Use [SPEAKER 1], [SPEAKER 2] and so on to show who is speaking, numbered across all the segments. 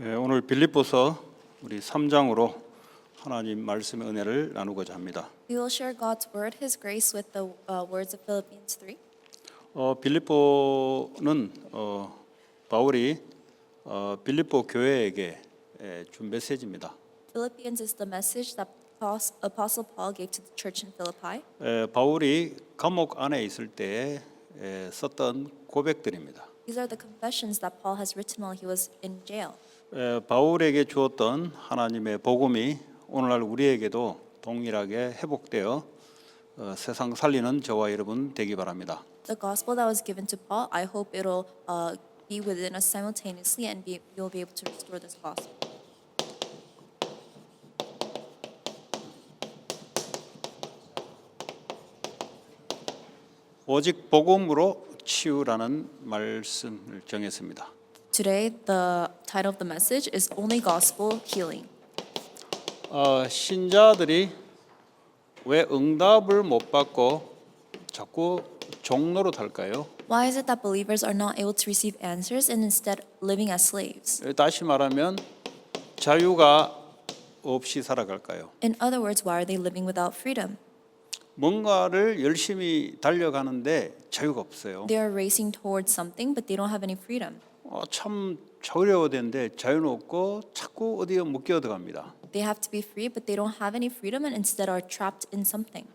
[SPEAKER 1] 오늘 빌립보서 우리 3장으로 하나님 말씀의 은혜를 나누고자 합니다.
[SPEAKER 2] We will share God's word, His grace, with the words of Philippians 3.
[SPEAKER 1] 빌립보는 바울이 빌립보 교회에게 준 메시지입니다.
[SPEAKER 2] Philippians is the message that Apostle Paul gave to the church in Philippi.
[SPEAKER 1] 바울이 감옥 안에 있을 때에 썼던 고백들입니다.
[SPEAKER 2] These are the confessions that Paul has written while he was in jail.
[SPEAKER 1] 바울에게 주었던 하나님의 복음이 오늘날 우리에게도 동일하게 회복되어 세상 살리는 저와 여러분 되기 바랍니다.
[SPEAKER 2] The gospel that was given to Paul, I hope it'll be within us simultaneously, and you'll be able to restore this gospel.
[SPEAKER 1] 오직 복음으로 치유라는 말씀을 정했습니다.
[SPEAKER 2] Today, the title of the message is Only Gospel Healing.
[SPEAKER 1] 신자들이 왜 응답을 못 받고 자꾸 종로로 탈까요?
[SPEAKER 2] Why is it that believers are not able to receive answers and instead living as slaves?
[SPEAKER 1] 다시 말하면 자유가 없이 살아갈까요?
[SPEAKER 2] In other words, why are they living without freedom?
[SPEAKER 1] 뭔가를 열심히 달려가는데 자유가 없어요.
[SPEAKER 2] They are racing towards something, but they don't have any freedom.
[SPEAKER 1] 참 어려워야 되는데 자유는 없고 자꾸 어디에 묶여 들어갑니다.
[SPEAKER 2] They have to be free, but they don't have any freedom and instead are trapped in something.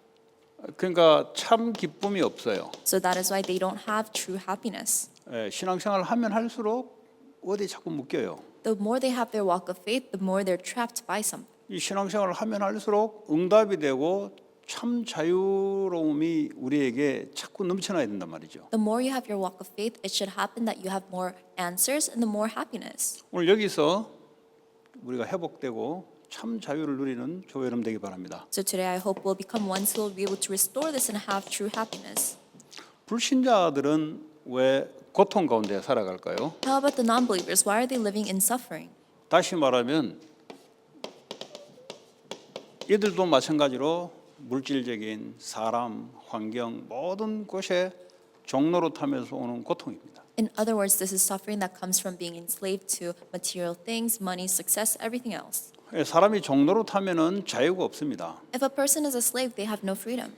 [SPEAKER 1] 그러니까 참 기쁨이 없어요.
[SPEAKER 2] So that is why they don't have true happiness.
[SPEAKER 1] 신앙생활을 하면 할수록 어디 자꾸 묶여요.
[SPEAKER 2] The more they have their walk of faith, the more they're trapped by something.
[SPEAKER 1] 이 신앙생활을 하면 할수록 응답이 되고 참 자유로움이 우리에게 자꾸 넘쳐나야 된단 말이죠.
[SPEAKER 2] The more you have your walk of faith, it should happen that you have more answers and the more happiness.
[SPEAKER 1] 오늘 여기서 우리가 회복되고 참 자유를 누리는 저와 여러분 되기 바랍니다.
[SPEAKER 2] So today I hope we'll become ones who will be able to restore this and have true happiness.
[SPEAKER 1] 불신자들은 왜 고통 가운데 살아갈까요?
[SPEAKER 2] How about the non-believers? Why are they living in suffering?
[SPEAKER 1] 다시 말하면 이들도 마찬가지로 물질적인 사람, 환경 모든 곳에 종로로 타면서 오는 고통입니다.
[SPEAKER 2] In other words, this is suffering that comes from being enslaved to material things, money, success, everything else.
[SPEAKER 1] 사람이 종로로 타면은 자유가 없습니다.
[SPEAKER 2] If a person is a slave, they have no freedom.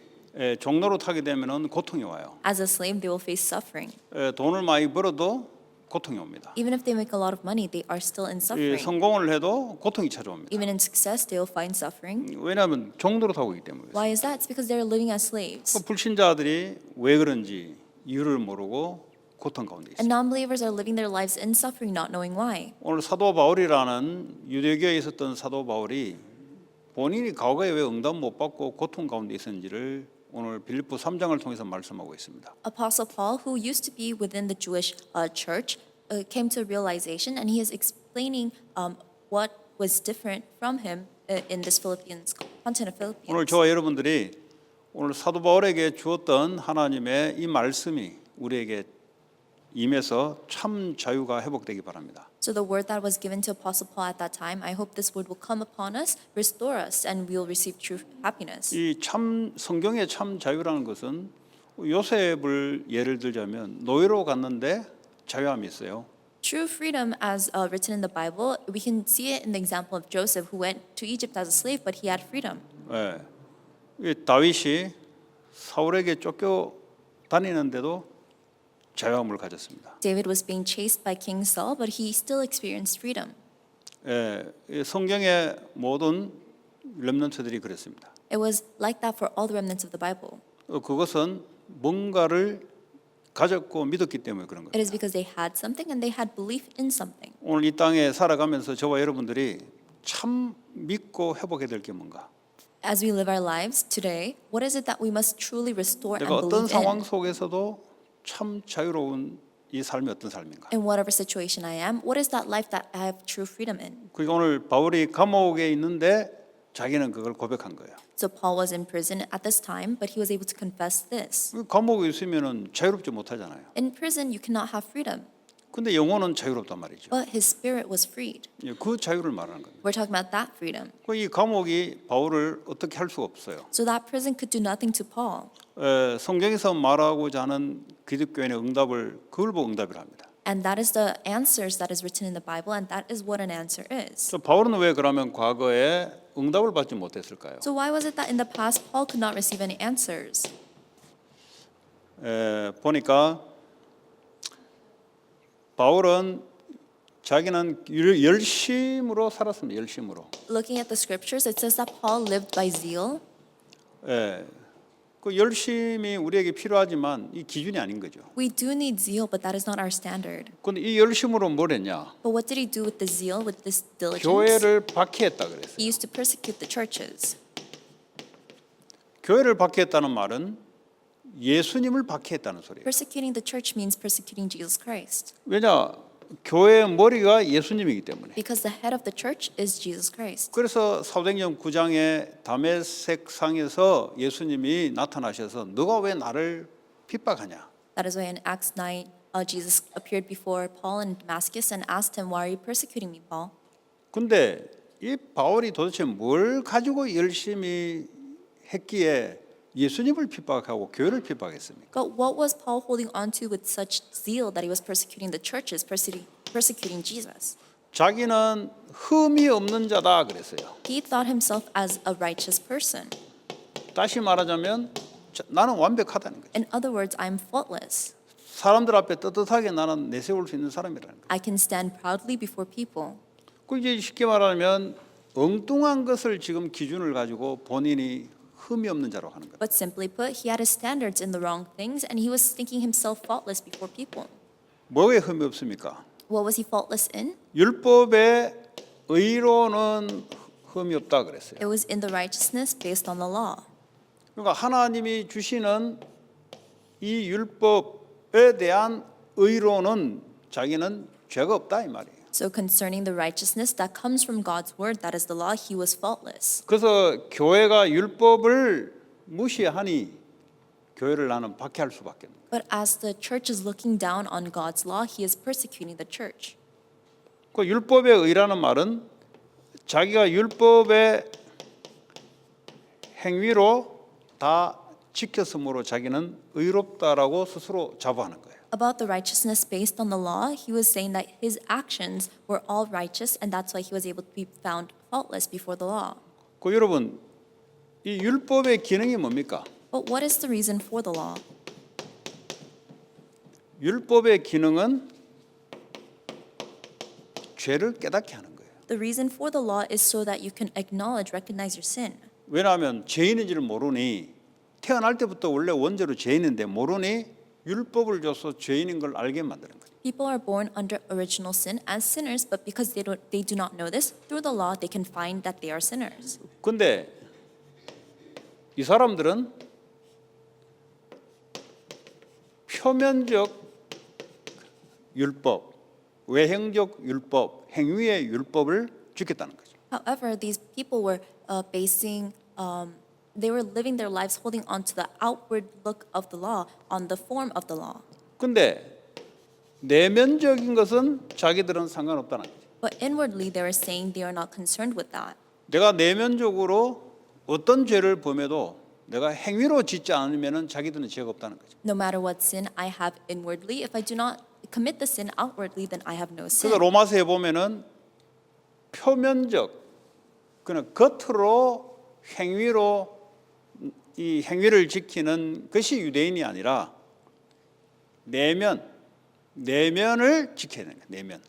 [SPEAKER 1] 종로로 타게 되면은 고통이 와요.
[SPEAKER 2] As a slave, they will face suffering.
[SPEAKER 1] 돈을 많이 벌어도 고통이 옵니다.
[SPEAKER 2] Even if they make a lot of money, they are still in suffering.
[SPEAKER 1] 성공을 해도 고통이 찾아옵니다.
[SPEAKER 2] Even in success, they will find suffering.
[SPEAKER 1] 왜냐하면 종로로 타고 있기 때문에.
[SPEAKER 2] Why is that? It's because they're living as slaves.
[SPEAKER 1] 불신자들이 왜 그런지 이유를 모르고 고통 가운데 있습니다.
[SPEAKER 2] And non-believers are living their lives in suffering, not knowing why.
[SPEAKER 1] 오늘 사도 바울이라는 유대교에 있었던 사도 바울이 본인이 과거에 왜 응답 못 받고 고통 가운데 있었는지를 오늘 빌립보 3장을 통해서 말씀하고 있습니다.
[SPEAKER 2] Apostle Paul, who used to be within the Jewish church, came to a realization, and he is explaining what was different from him in this content of Philippians.
[SPEAKER 1] 오늘 저와 여러분들이 오늘 사도 바울에게 주었던 하나님의 이 말씀이 우리에게 임해서 참 자유가 회복되기 바랍니다.
[SPEAKER 2] So the word that was given to Apostle Paul at that time, I hope this word will come upon us, restore us, and we will receive true happiness.
[SPEAKER 1] 이 참 성경의 참 자유라는 것은 요셉을 예를 들자면 노예로 갔는데 자유함이 있어요.
[SPEAKER 2] True freedom, as written in the Bible, we can see it in the example of Joseph, who went to Egypt as a slave, but he had freedom.
[SPEAKER 1] 이 다윗이 사울에게 쫓겨 다니는데도 자유함을 가졌습니다.
[SPEAKER 2] David was being chased by King Saul, but he still experienced freedom.
[SPEAKER 1] 이 성경의 모든 렘넌트들이 그랬습니다.
[SPEAKER 2] It was like that for all the remnants of the Bible.
[SPEAKER 1] 그것은 뭔가를 가졌고 믿었기 때문에 그런
[SPEAKER 2] It
[SPEAKER 1] 거예요.
[SPEAKER 2] is because they had something and they had belief in something.
[SPEAKER 1] 오늘 이 땅에 살아가면서 저와 여러분들이 참 믿고 회복해야 될 게 뭔가?
[SPEAKER 2] As we live our lives today, what is it that we must truly restore and
[SPEAKER 1] 내가 어떤
[SPEAKER 2] believe
[SPEAKER 1] 상황
[SPEAKER 2] in?
[SPEAKER 1] 속에서도 참 자유로운 이 삶이 어떤 삶인가?
[SPEAKER 2] In whatever situation I am, what is that life that I have true freedom in?
[SPEAKER 1] 그러니까 오늘 바울이 감옥에 있는데 자기는 그걸 고백한 거예요.
[SPEAKER 2] So Paul was in prison at this time, but he was able to confess this.
[SPEAKER 1] 감옥에 있으면은 자유롭지 못하잖아요.
[SPEAKER 2] In prison, you cannot have freedom,
[SPEAKER 1] 근데 영혼은 자유롭단 말이죠.
[SPEAKER 2] but his spirit was freed.
[SPEAKER 1] 그 자유를 말하는 겁니다.
[SPEAKER 2] We're talking about that freedom.
[SPEAKER 1] 이 감옥이 바울을 어떻게 할 수가 없어요.
[SPEAKER 2] So that prison could do nothing to Paul.
[SPEAKER 1] 성경에서 말하고자 하는 기독교인의 응답을 그걸 보고 응답을 합니다.
[SPEAKER 2] And that is the answers that is written in the Bible, and that is what an answer is.
[SPEAKER 1] 저 바울은 왜 그러면 과거에 응답을 받지 못했을까요?
[SPEAKER 2] So why was it that in the past Paul could not receive any answers?
[SPEAKER 1] 보니까 바울은 자기는 열심으로 살았습니다. 열심으로.
[SPEAKER 2] Looking at the scriptures, it says that Paul lived by zeal.
[SPEAKER 1] 그 열심이 우리에게 필요하지만 이 기준이 아닌 거죠.
[SPEAKER 2] We do need zeal, but that is not our standard.
[SPEAKER 1] 근데 이 열심으로 뭘 했냐?
[SPEAKER 2] But what did he do with the zeal, with this diligence?
[SPEAKER 1] 교회를 박해했다 그랬어요.
[SPEAKER 2] He used to persecute the churches.
[SPEAKER 1] 교회를 박해했다는 말은 예수님을 박해했다는 소리예요.
[SPEAKER 2] Persecuting the church means persecuting Jesus Christ.
[SPEAKER 1] 왜냐? 교회의 머리가 예수님이기 때문에.
[SPEAKER 2] Because the head of the church is Jesus Christ.
[SPEAKER 1] 그래서 사도행전 9장에 다메섹 상에서 예수님이 나타나셔서 너가 왜 나를 핍박하냐?
[SPEAKER 2] That is why in Acts 9, Jesus appeared before Paul in Damascus and asked him, "Why are you persecuting me, Paul?"
[SPEAKER 1] 근데 이 바울이 도대체 뭘 가지고 열심히 했기에 예수님을 핍박하고 교회를 핍박했습니까?
[SPEAKER 2] But what was Paul holding on to with such zeal that he was persecuting the churches, persecuting Jesus?
[SPEAKER 1] 자기는 흠이 없는 자다 그랬어요.
[SPEAKER 2] He thought himself as a righteous person.
[SPEAKER 1] 다시 말하자면 나는 완벽하다는 거죠.
[SPEAKER 2] In other words, I'm faultless.
[SPEAKER 1] 사람들 앞에 떳떳하게 나는 내세울 수 있는 사람이라는 거죠.
[SPEAKER 2] I can stand proudly before people.
[SPEAKER 1] 그 이제 쉽게 말하면 엉뚱한 것을 지금 기준을 가지고 본인이 흠이 없는 자로 하는 거예요.
[SPEAKER 2] But simply put, he had his standards in the wrong things, and he was thinking himself faultless before people.
[SPEAKER 1] 뭐에 흠이 없습니까?
[SPEAKER 2] What was he faultless in?
[SPEAKER 1] 율법의 의로는 흠이 없다 그랬어요.
[SPEAKER 2] It was in the righteousness based on the law.
[SPEAKER 1] 그러니까 하나님이 주시는 이 율법에 대한 의로는 자기는 죄가 없다 이 말이에요.
[SPEAKER 2] So concerning the righteousness that comes from God's word, that is the law, he was faultless.
[SPEAKER 1] 그래서 교회가 율법을 무시하니 교회를 나는 박해할 수밖에 없는.
[SPEAKER 2] But as the church is looking down on God's law, he is persecuting the church.
[SPEAKER 1] 그 율법의 의라는 말은 자기가 율법의 행위로 다 지켰으므로 자기는 의롭다라고 스스로 자부하는 거예요.
[SPEAKER 2] About the righteousness based on the law, he was saying that his actions were all righteous, and that's why he was able to be found faultless before the law.
[SPEAKER 1] 그 여러분 이 율법의 기능이 뭡니까?
[SPEAKER 2] But what is the reason for the law?
[SPEAKER 1] 율법의 기능은 죄를 깨닫게 하는 거예요.
[SPEAKER 2] The reason for the law is so that you can acknowledge, recognize your sin.
[SPEAKER 1] 왜냐하면 죄인인지를 모르니 태어날 때부터 원래 원죄로 죄인인데 모르니 율법을 줘서 죄인인 걸 알게 만드는 거예요.
[SPEAKER 2] People are born under original sin as sinners, but because they do not know this, through the law they can find that they are sinners.
[SPEAKER 1] 근데 이 사람들은 표면적 율법, 외형적 율법, 행위의 율법을 지켰다는 거죠.
[SPEAKER 2] However, these people were they were living their lives holding on to the outward look of the law, on the form of the law.
[SPEAKER 1] 근데 내면적인 것은 자기들은 상관없다는 거죠.
[SPEAKER 2] But inwardly, they were saying they are not concerned with that.
[SPEAKER 1] 내가 내면적으로 어떤 죄를 범해도 내가 행위로 짓지 않으면 자기들은 죄가 없다는 거죠.
[SPEAKER 2] No matter what sin I have inwardly, if I do not commit the sin outwardly, then I have no sin.
[SPEAKER 1] 그래서 로마서에 보면은 표면적, 그냥 겉으로 행위로 이 행위를 지키는 것이 유대인이 아니라 내면을 지켜야 되는 거예요. 내면.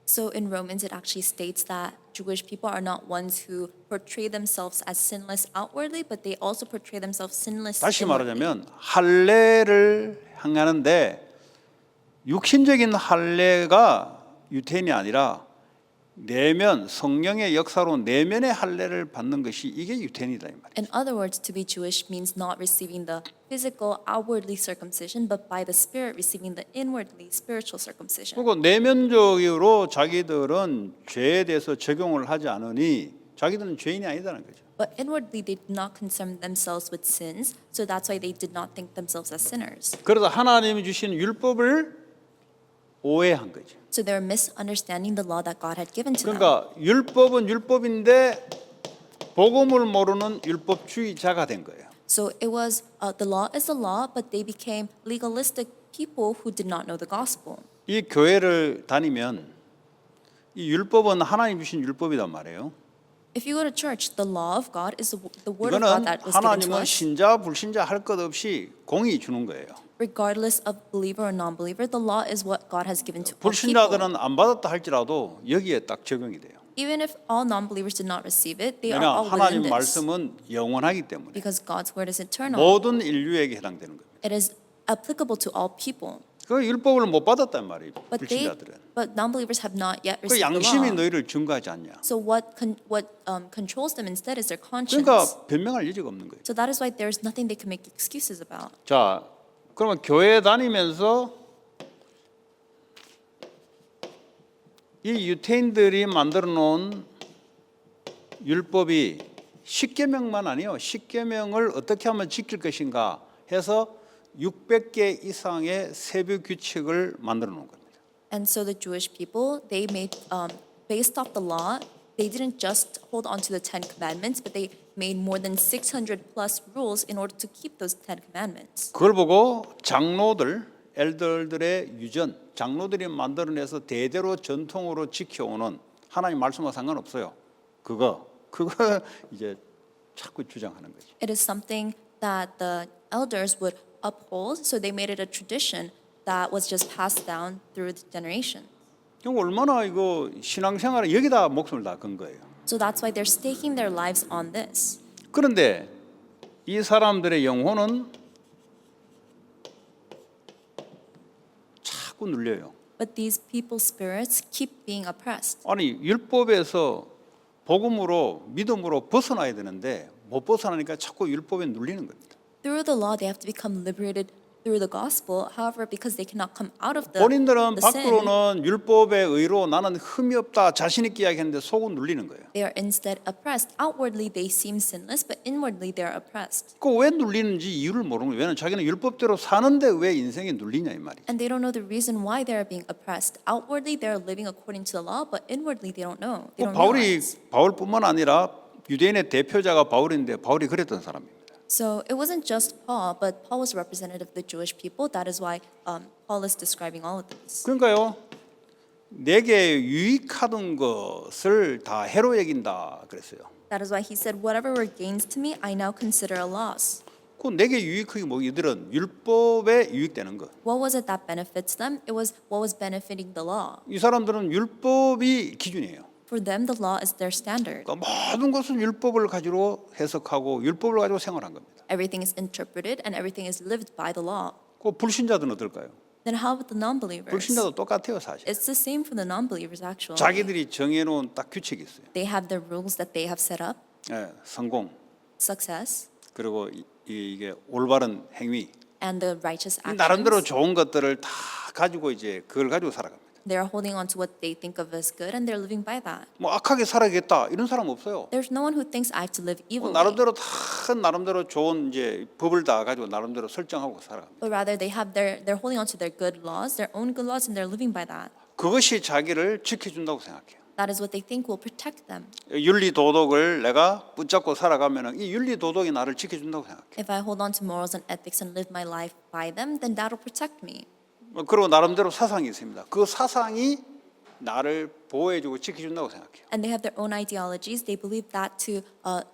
[SPEAKER 2] So in Romans, it actually states that Jewish people are not ones who portray themselves as sinless outwardly, but they also portray themselves sinless
[SPEAKER 1] 다시
[SPEAKER 2] inwardly.
[SPEAKER 1] 말하자면 할례를 행하는데 육신적인 할례가 유태인이 아니라 내면 성령의 역사로 내면의 할례를 받는 것이 이게 유태인이다 이 말이에요.
[SPEAKER 2] In other words, to be Jewish means not receiving the physical outwardly circumcision, but by the Spirit receiving the inwardly spiritual circumcision.
[SPEAKER 1] 그리고 내면적으로 자기들은 죄에 대해서 적용을 하지 않으니 자기들은 죄인이 아니다는 거죠.
[SPEAKER 2] But inwardly, they did not concern themselves with sins, so that's why they did not think themselves as sinners.
[SPEAKER 1] 그래서 하나님이 주신 율법을 오해한 거죠.
[SPEAKER 2] So they were misunderstanding the law that God had given to them.
[SPEAKER 1] 그러니까 율법은 율법인데 복음을 모르는 율법주의자가 된 거예요.
[SPEAKER 2] So it was the law is the law, but they became legalistic people who did not know the gospel.
[SPEAKER 1] 이 교회를 다니면 이 율법은 하나님 주신 율법이란 말이에요.
[SPEAKER 2] If you go to church, the law of God is the word of God
[SPEAKER 1] 이거는
[SPEAKER 2] that was given to
[SPEAKER 1] 하나님은
[SPEAKER 2] us.
[SPEAKER 1] 신자 불신자 할 것 없이 공이 주는 거예요.
[SPEAKER 2] Regardless of believer or non-believer, the law is what God has given to all people.
[SPEAKER 1] 불신자들은 안 받았다 할지라도 여기에 딱 적용이 돼요.
[SPEAKER 2] Even if all non-believers did not receive it, they are
[SPEAKER 1] 왜냐
[SPEAKER 2] all within
[SPEAKER 1] 하나님
[SPEAKER 2] this.
[SPEAKER 1] 말씀은 영원하기 때문에
[SPEAKER 2] Because God's word is eternal.
[SPEAKER 1] 모든 인류에게 해당되는 겁니다.
[SPEAKER 2] It is applicable to all people.
[SPEAKER 1] 그 율법을 못 받았단 말이에요.
[SPEAKER 2] But
[SPEAKER 1] 불신자들은.
[SPEAKER 2] non-believers have not yet
[SPEAKER 1] 그
[SPEAKER 2] received the
[SPEAKER 1] 양심이
[SPEAKER 2] law.
[SPEAKER 1] 너희를 증거하지 않냐.
[SPEAKER 2] So what controls them instead is their conscience.
[SPEAKER 1] 그러니까 변명할 여지가 없는 거예요.
[SPEAKER 2] So that is why there's nothing they can make excuses about.
[SPEAKER 1] 자, 그러면 교회 다니면서 이 유태인들이 만들어 놓은 율법이 10계명만 아니에요. 10계명을 어떻게 하면 지킬 것인가 해서 600개 이상의 세부 규칙을 만들어 놓은 겁니다.
[SPEAKER 2] And so the Jewish people, they made, based off the law, they didn't just hold on to the 10 commandments, but they made more than 600 plus rules in order to keep those 10 commandments.
[SPEAKER 1] 그걸 보고 장로들, 엘더들의 유전, 장로들이 만들어내서 대대로 전통으로 지켜오는 하나님 말씀과 상관없어요. 그거 이제 자꾸 주장하는 거죠.
[SPEAKER 2] It is something that the elders would uphold, so they made it a tradition that was just passed down through the generation.
[SPEAKER 1] 얼마나 이거 신앙생활에 여기다 목숨을 다 건 거예요.
[SPEAKER 2] So that's why they're staking their lives on this.
[SPEAKER 1] 그런데 이 사람들의 영혼은 자꾸 눌려요.
[SPEAKER 2] But these people's spirits keep being oppressed.
[SPEAKER 1] 아니 율법에서 복음으로 믿음으로 벗어나야 되는데 못 벗어나니까 자꾸 율법에 눌리는 겁니다.
[SPEAKER 2] Through the law, they have to become liberated through the gospel. However, because they cannot come out of
[SPEAKER 1] 본인들은
[SPEAKER 2] the sin,
[SPEAKER 1] 밖으로는 율법의 의로 나는 흠이 없다 자신 있게 이야기하는데 속은 눌리는 거예요.
[SPEAKER 2] they are instead oppressed. Outwardly, they seem sinless, but inwardly, they are oppressed.
[SPEAKER 1] 그 왜 눌리는지 이유를 모르는 거예요. 왜냐하면 자기는 율법대로 사는데 왜 인생이 눌리냐 이 말이에요.
[SPEAKER 2] And they don't know the reason why they are being oppressed. Outwardly, they are living according to the law, but inwardly, they don't know. They don't realize.
[SPEAKER 1] 바울뿐만 아니라 유대인의 대표자가 바울인데 바울이 그랬던 사람입니다.
[SPEAKER 2] So it wasn't just Paul, but Paul was representative of the Jewish people. That is why Paul is describing all of this.
[SPEAKER 1] 그러니까요. 내게 유익하던 것을 다 해로 여긴다 그랬어요.
[SPEAKER 2] That is why he said, whatever were gains to me, I now consider a loss.
[SPEAKER 1] 그 내게 유익하게 뭐 이들은 율법에 유익되는 것.
[SPEAKER 2] What was it that benefits them? It was what was benefiting the law.
[SPEAKER 1] 이 사람들은 율법이 기준이에요.
[SPEAKER 2] For them, the law is their standard.
[SPEAKER 1] 그러니까 모든 것은 율법을 가지고 해석하고 율법을 가지고 생활한 겁니다.
[SPEAKER 2] Everything is interpreted and everything is lived by the law.
[SPEAKER 1] 그 불신자들은 어떨까요?
[SPEAKER 2] Then how about the non-believers?
[SPEAKER 1] 불신자도 똑같아요 사실.
[SPEAKER 2] It's the same for the non-believers actually.
[SPEAKER 1] 자기들이 정해놓은 딱 규칙이 있어요.
[SPEAKER 2] They have their rules that they have set up,
[SPEAKER 1] 예, 성공
[SPEAKER 2] success,
[SPEAKER 1] 그리고 이게 올바른 행위
[SPEAKER 2] and the righteous
[SPEAKER 1] 나름대로
[SPEAKER 2] actions.
[SPEAKER 1] 좋은 것들을 다 가지고 이제 그걸 가지고 살아갑니다.
[SPEAKER 2] They are holding on to what they think of as good and they're living by that.
[SPEAKER 1] 뭐 악하게 살아야겠다 이런 사람 없어요.
[SPEAKER 2] There's no one who thinks I have to live evilly,
[SPEAKER 1] 나름대로 다 나름대로 좋은 이제 법을 다 가지고 나름대로 설정하고 살아갑니다.
[SPEAKER 2] but rather they're holding on to their good laws, their own good laws, and they're living by that.
[SPEAKER 1] 그것이 자기를 지켜준다고 생각해요.
[SPEAKER 2] That is what they think will protect them.
[SPEAKER 1] 윤리 도덕을 내가 붙잡고 살아가면은 이 윤리 도덕이 나를 지켜준다고 생각해요.
[SPEAKER 2] If I hold on to morals and ethics and live my life by them, then that will protect me.
[SPEAKER 1] 그리고 나름대로 사상이 있습니다. 그 사상이 나를 보호해주고 지켜준다고 생각해요.
[SPEAKER 2] And they have their own ideologies. They believe that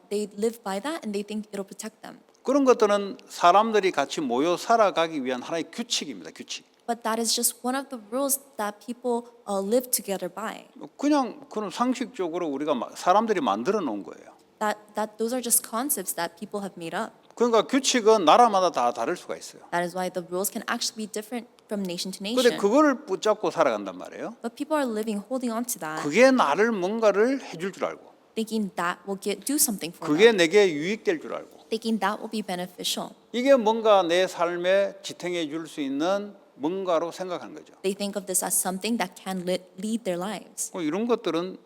[SPEAKER 2] they live by that, and they think it'll protect them.
[SPEAKER 1] 그런 것들은 사람들이 같이 모여 살아가기 위한 하나의 규칙입니다. 규칙.
[SPEAKER 2] But that is just one of the rules that people live together by.
[SPEAKER 1] 그냥 그런 상식적으로 우리가 사람들이 만들어 놓은 거예요.
[SPEAKER 2] That those are just concepts that people have made up.
[SPEAKER 1] 그러니까 규칙은 나라마다 다 다를 수가 있어요.
[SPEAKER 2] That is why the rules can actually be different from nation to
[SPEAKER 1] 근데
[SPEAKER 2] nation.
[SPEAKER 1] 그거를 붙잡고 살아간단 말이에요.
[SPEAKER 2] But people are living, holding on to that,
[SPEAKER 1] 그게 나를 뭔가를 해줄 줄 알고,
[SPEAKER 2] thinking that will do something for
[SPEAKER 1] 그게
[SPEAKER 2] them,
[SPEAKER 1] 내게 유익될 줄 알고,
[SPEAKER 2] thinking that will be beneficial.
[SPEAKER 1] 이게 뭔가 내 삶에 지탱해 줄 수 있는 뭔가로 생각하는 거죠.
[SPEAKER 2] They think of this as something that can lead their lives.
[SPEAKER 1] 이런 것들은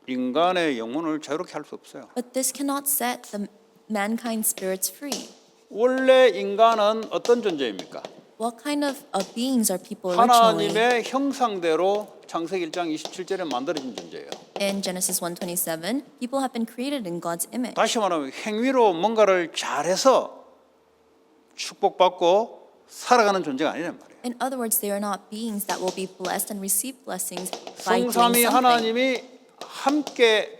[SPEAKER 1] 인간의 영혼을 자유롭게 할 수 없어요.
[SPEAKER 2] But this cannot set the mankind's spirits free.
[SPEAKER 1] 원래 인간은 어떤 존재입니까?
[SPEAKER 2] What kind of beings are people originally?
[SPEAKER 1] 하나님의 형상대로 창세기 1장 27절에 만들어진 존재예요.
[SPEAKER 2] In Genesis 1:27, people have been created in God's image.
[SPEAKER 1] 다시 말하면 행위로 뭔가를 잘해서 축복받고 살아가는 존재가 아니란 말이에요.
[SPEAKER 2] In other words, they are not beings that will be blessed and receive blessings by doing
[SPEAKER 1] 성삼위
[SPEAKER 2] something,
[SPEAKER 1] 하나님이 함께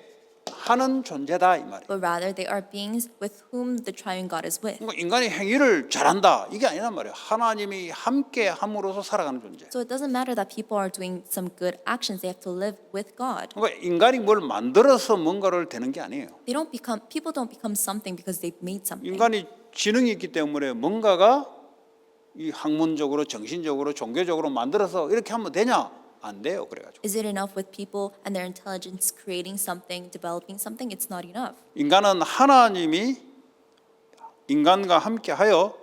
[SPEAKER 1] 하는 존재다 이 말이에요.
[SPEAKER 2] but rather they are beings with whom the triune God is with.
[SPEAKER 1] 그러니까 인간이 행위를 잘한다 이게 아니란 말이에요. 하나님이 함께 함으로써 살아가는 존재.
[SPEAKER 2] So it doesn't matter that people are doing some good actions, they have to live with God.
[SPEAKER 1] 그러니까 인간이 뭘 만들어서 뭔가를 되는 게 아니에요.
[SPEAKER 2] People don't become something because they've made something.
[SPEAKER 1] 인간이 지능이 있기 때문에 뭔가가 이 학문적으로, 정신적으로, 종교적으로 만들어서 이렇게 하면 되냐? 안 돼요. 그래가지고
[SPEAKER 2] Is it enough with people and their intelligence creating something, developing something? It's not enough.
[SPEAKER 1] 인간은 하나님이 인간과 함께하여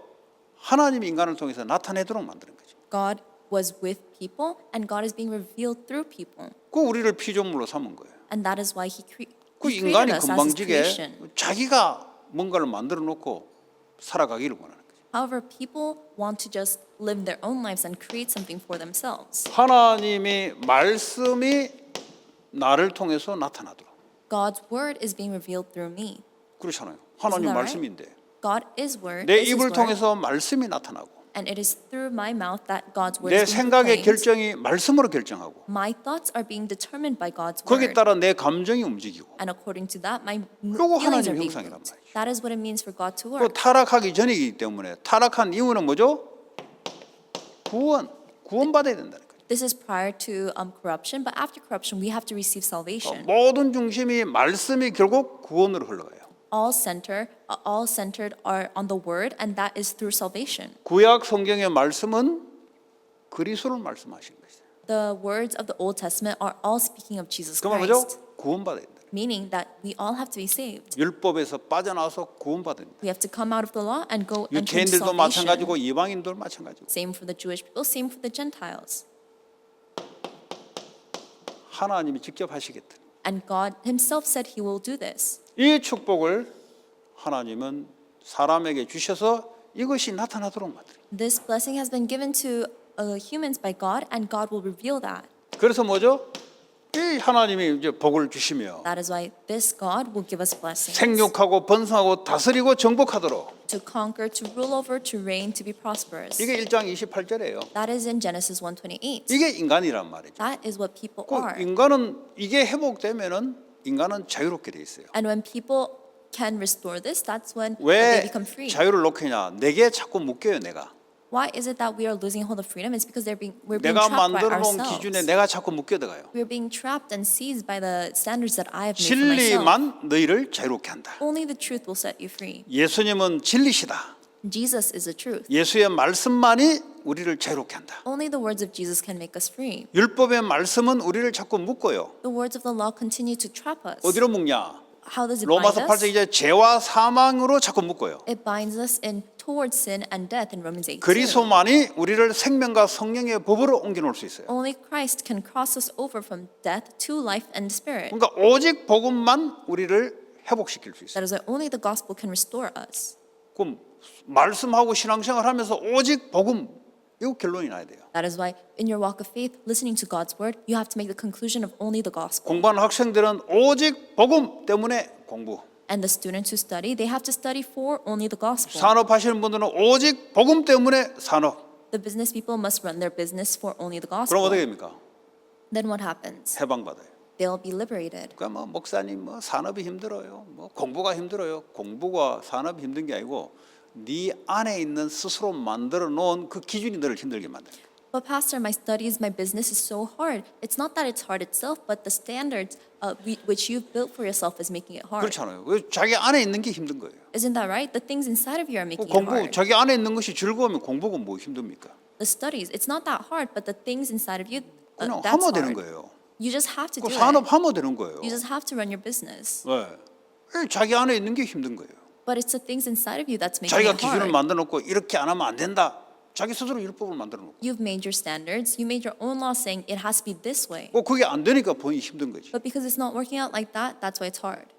[SPEAKER 1] 하나님이 인간을 통해서 나타내도록 만드는 거죠.
[SPEAKER 2] God was with people and God is being revealed through people.
[SPEAKER 1] 그 우리를 피조물로 삼은 거예요.
[SPEAKER 2] And that is why he
[SPEAKER 1] 그
[SPEAKER 2] created
[SPEAKER 1] 인간이
[SPEAKER 2] us as his
[SPEAKER 1] 금방지게
[SPEAKER 2] creation.
[SPEAKER 1] 자기가 뭔가를 만들어 놓고 살아가기를 원하는 거죠.
[SPEAKER 2] However, people want to just live their own lives and create something for themselves.
[SPEAKER 1] 하나님이 말씀이 나를 통해서 나타나도록.
[SPEAKER 2] God's word is being revealed through me.
[SPEAKER 1] 그렇잖아요. 하나님
[SPEAKER 2] that right?
[SPEAKER 1] 말씀인데
[SPEAKER 2] God is word.
[SPEAKER 1] 내
[SPEAKER 2] is his
[SPEAKER 1] 입을
[SPEAKER 2] word,
[SPEAKER 1] 통해서 말씀이 나타나고
[SPEAKER 2] and it is through my mouth that God's word
[SPEAKER 1] 내
[SPEAKER 2] is being
[SPEAKER 1] 생각의
[SPEAKER 2] proclaimed.
[SPEAKER 1] 결정이 말씀으로 결정하고
[SPEAKER 2] My thoughts are being determined by God's
[SPEAKER 1] 거기에
[SPEAKER 2] word.
[SPEAKER 1] 따라 내 감정이 움직이고
[SPEAKER 2] And according to that, my
[SPEAKER 1] 요거
[SPEAKER 2] feelings
[SPEAKER 1] 하나님
[SPEAKER 2] are being
[SPEAKER 1] 형상이란
[SPEAKER 2] moved.
[SPEAKER 1] 말이죠.
[SPEAKER 2] That is what it means for God to
[SPEAKER 1] 또
[SPEAKER 2] work.
[SPEAKER 1] 타락하기 전이기 때문에 타락한 이유는 뭐죠? 구원받아야 된다는 거죠.
[SPEAKER 2] This is prior to corruption, but after corruption, we have to receive salvation.
[SPEAKER 1] 모든 중심이 말씀이 결국 구원으로 흘러가요.
[SPEAKER 2] All centered are on the word, and that is through salvation.
[SPEAKER 1] 구약 성경의 말씀은 그리스도를 말씀하신 것이에요.
[SPEAKER 2] The words of the Old Testament are all speaking of Jesus
[SPEAKER 1] 그 말 뭐죠?
[SPEAKER 2] Christ,
[SPEAKER 1] 구원받아야 된다.
[SPEAKER 2] meaning that we all have to be saved.
[SPEAKER 1] 율법에서 빠져나와서 구원받아야 된다.
[SPEAKER 2] We have to come out of the law and go enter into
[SPEAKER 1] 유태인들도 마찬가지고
[SPEAKER 2] salvation.
[SPEAKER 1] 이방인도 마찬가지고
[SPEAKER 2] Same for the Jewish people, same for the Gentiles.
[SPEAKER 1] 하나님이 직접 하시겠다.
[SPEAKER 2] And God himself said he will do this.
[SPEAKER 1] 이 축복을 하나님은 사람에게 주셔서 이것이 나타나도록 만들어요.
[SPEAKER 2] This blessing has been given to humans by God, and God will reveal that.
[SPEAKER 1] 그래서 뭐죠? 이 하나님이 이제 복을 주시며
[SPEAKER 2] That is why this God will give us blessings
[SPEAKER 1] 생육하고 번성하고 다스리고 정복하도록.
[SPEAKER 2] to conquer, to rule over, to reign, to be prosperous.
[SPEAKER 1] 이게 1장 28절이에요.
[SPEAKER 2] That is in Genesis 1:28.
[SPEAKER 1] 이게 인간이란 말이죠.
[SPEAKER 2] That is what people
[SPEAKER 1] 그
[SPEAKER 2] are.
[SPEAKER 1] 인간은 이게 회복되면은 인간은 자유롭게 돼 있어요.
[SPEAKER 2] And when people can restore this, that's when they
[SPEAKER 1] 왜
[SPEAKER 2] become free.
[SPEAKER 1] 자유를 놓겠냐? 내게 자꾸 묶여요, 내가.
[SPEAKER 2] Why is it that we are losing hold of freedom? It's because we're being
[SPEAKER 1] 내가
[SPEAKER 2] trapped by
[SPEAKER 1] 만들어 놓은
[SPEAKER 2] ourselves.
[SPEAKER 1] 기준에 내가 자꾸 묶여들어가요.
[SPEAKER 2] We're being trapped and seized by the standards that I have made for myself.
[SPEAKER 1] 진리만 너희를 자유롭게 한다.
[SPEAKER 2] Only the truth will set you free.
[SPEAKER 1] 예수님은 진리시다.
[SPEAKER 2] Jesus is the truth.
[SPEAKER 1] 예수의 말씀만이 우리를 자유롭게 한다.
[SPEAKER 2] Only the words of Jesus can make us free.
[SPEAKER 1] 율법의 말씀은 우리를 자꾸 묶어요.
[SPEAKER 2] The words of the law continue to trap us.
[SPEAKER 1] 어디로 묶냐?
[SPEAKER 2] How does it bind
[SPEAKER 1] 로마서 8장
[SPEAKER 2] us?
[SPEAKER 1] 이제 죄와 사망으로 자꾸 묶어요.
[SPEAKER 2] It binds us in towards sin and death in Romans 8.
[SPEAKER 1] 그리스도만이 우리를 생명과 성령의 법으로 옮겨놓을 수 있어요.
[SPEAKER 2] Only Christ can cross us over from death to life and spirit.
[SPEAKER 1] 그러니까 오직 복음만 우리를 회복시킬 수 있어요.
[SPEAKER 2] That is why only the gospel can restore us.
[SPEAKER 1] 그럼 말씀하고 신앙생활하면서 오직 복음 이거 결론이 나야 돼요.
[SPEAKER 2] That is why in your walk of faith, listening to God's word, you have to make the conclusion of only the gospel.
[SPEAKER 1] 공부하는 학생들은 오직 복음 때문에 공부.
[SPEAKER 2] And the students who study, they have to study for only the gospel.
[SPEAKER 1] 산업하시는 분들은 오직 복음 때문에 산업.
[SPEAKER 2] The business people must run their business for only the
[SPEAKER 1] 그럼
[SPEAKER 2] gospel.
[SPEAKER 1] 어떻게 됩니까?
[SPEAKER 2] Then what happens?
[SPEAKER 1] 해방받아요.
[SPEAKER 2] They'll be liberated.
[SPEAKER 1] 그러니까 뭐 목사님 뭐 산업이 힘들어요. 뭐 공부가 힘들어요. 공부가 산업이 힘든 게 아니고 네 안에 있는 스스로 만들어 놓은 그 기준이 너를 힘들게 만들어요.
[SPEAKER 2] But pastor, my studies, my business is so hard. It's not that it's hard itself, but the standards which you've built for yourself is making it hard.
[SPEAKER 1] 그렇잖아요. 자기 안에 있는 게 힘든 거예요.
[SPEAKER 2] Isn't that right? The things inside of you are making it
[SPEAKER 1] 공부
[SPEAKER 2] hard.
[SPEAKER 1] 자기 안에 있는 것이 즐거우면 공부가 뭐 힘듭니까?
[SPEAKER 2] The studies, it's not that hard, but the things inside of you,
[SPEAKER 1] 그냥
[SPEAKER 2] that's
[SPEAKER 1] 하면 되는
[SPEAKER 2] hard.
[SPEAKER 1] 거예요.
[SPEAKER 2] You just have to
[SPEAKER 1] 그
[SPEAKER 2] do it.
[SPEAKER 1] 산업하면 되는 거예요.
[SPEAKER 2] You just have to run your business.
[SPEAKER 1] 네. 자기 안에 있는 게 힘든 거예요.
[SPEAKER 2] But it's the things inside of you that's making
[SPEAKER 1] 자기가
[SPEAKER 2] it
[SPEAKER 1] 기준을
[SPEAKER 2] hard.
[SPEAKER 1] 만들어 놓고 이렇게 안 하면 안 된다. 자기 스스로 율법을 만들어 놓고.
[SPEAKER 2] You've made your standards. You made your own law saying it has to be this way.
[SPEAKER 1] 그게 안 되니까 본인이 힘든 거지.
[SPEAKER 2] But because it's not working out like that, that's why it's hard.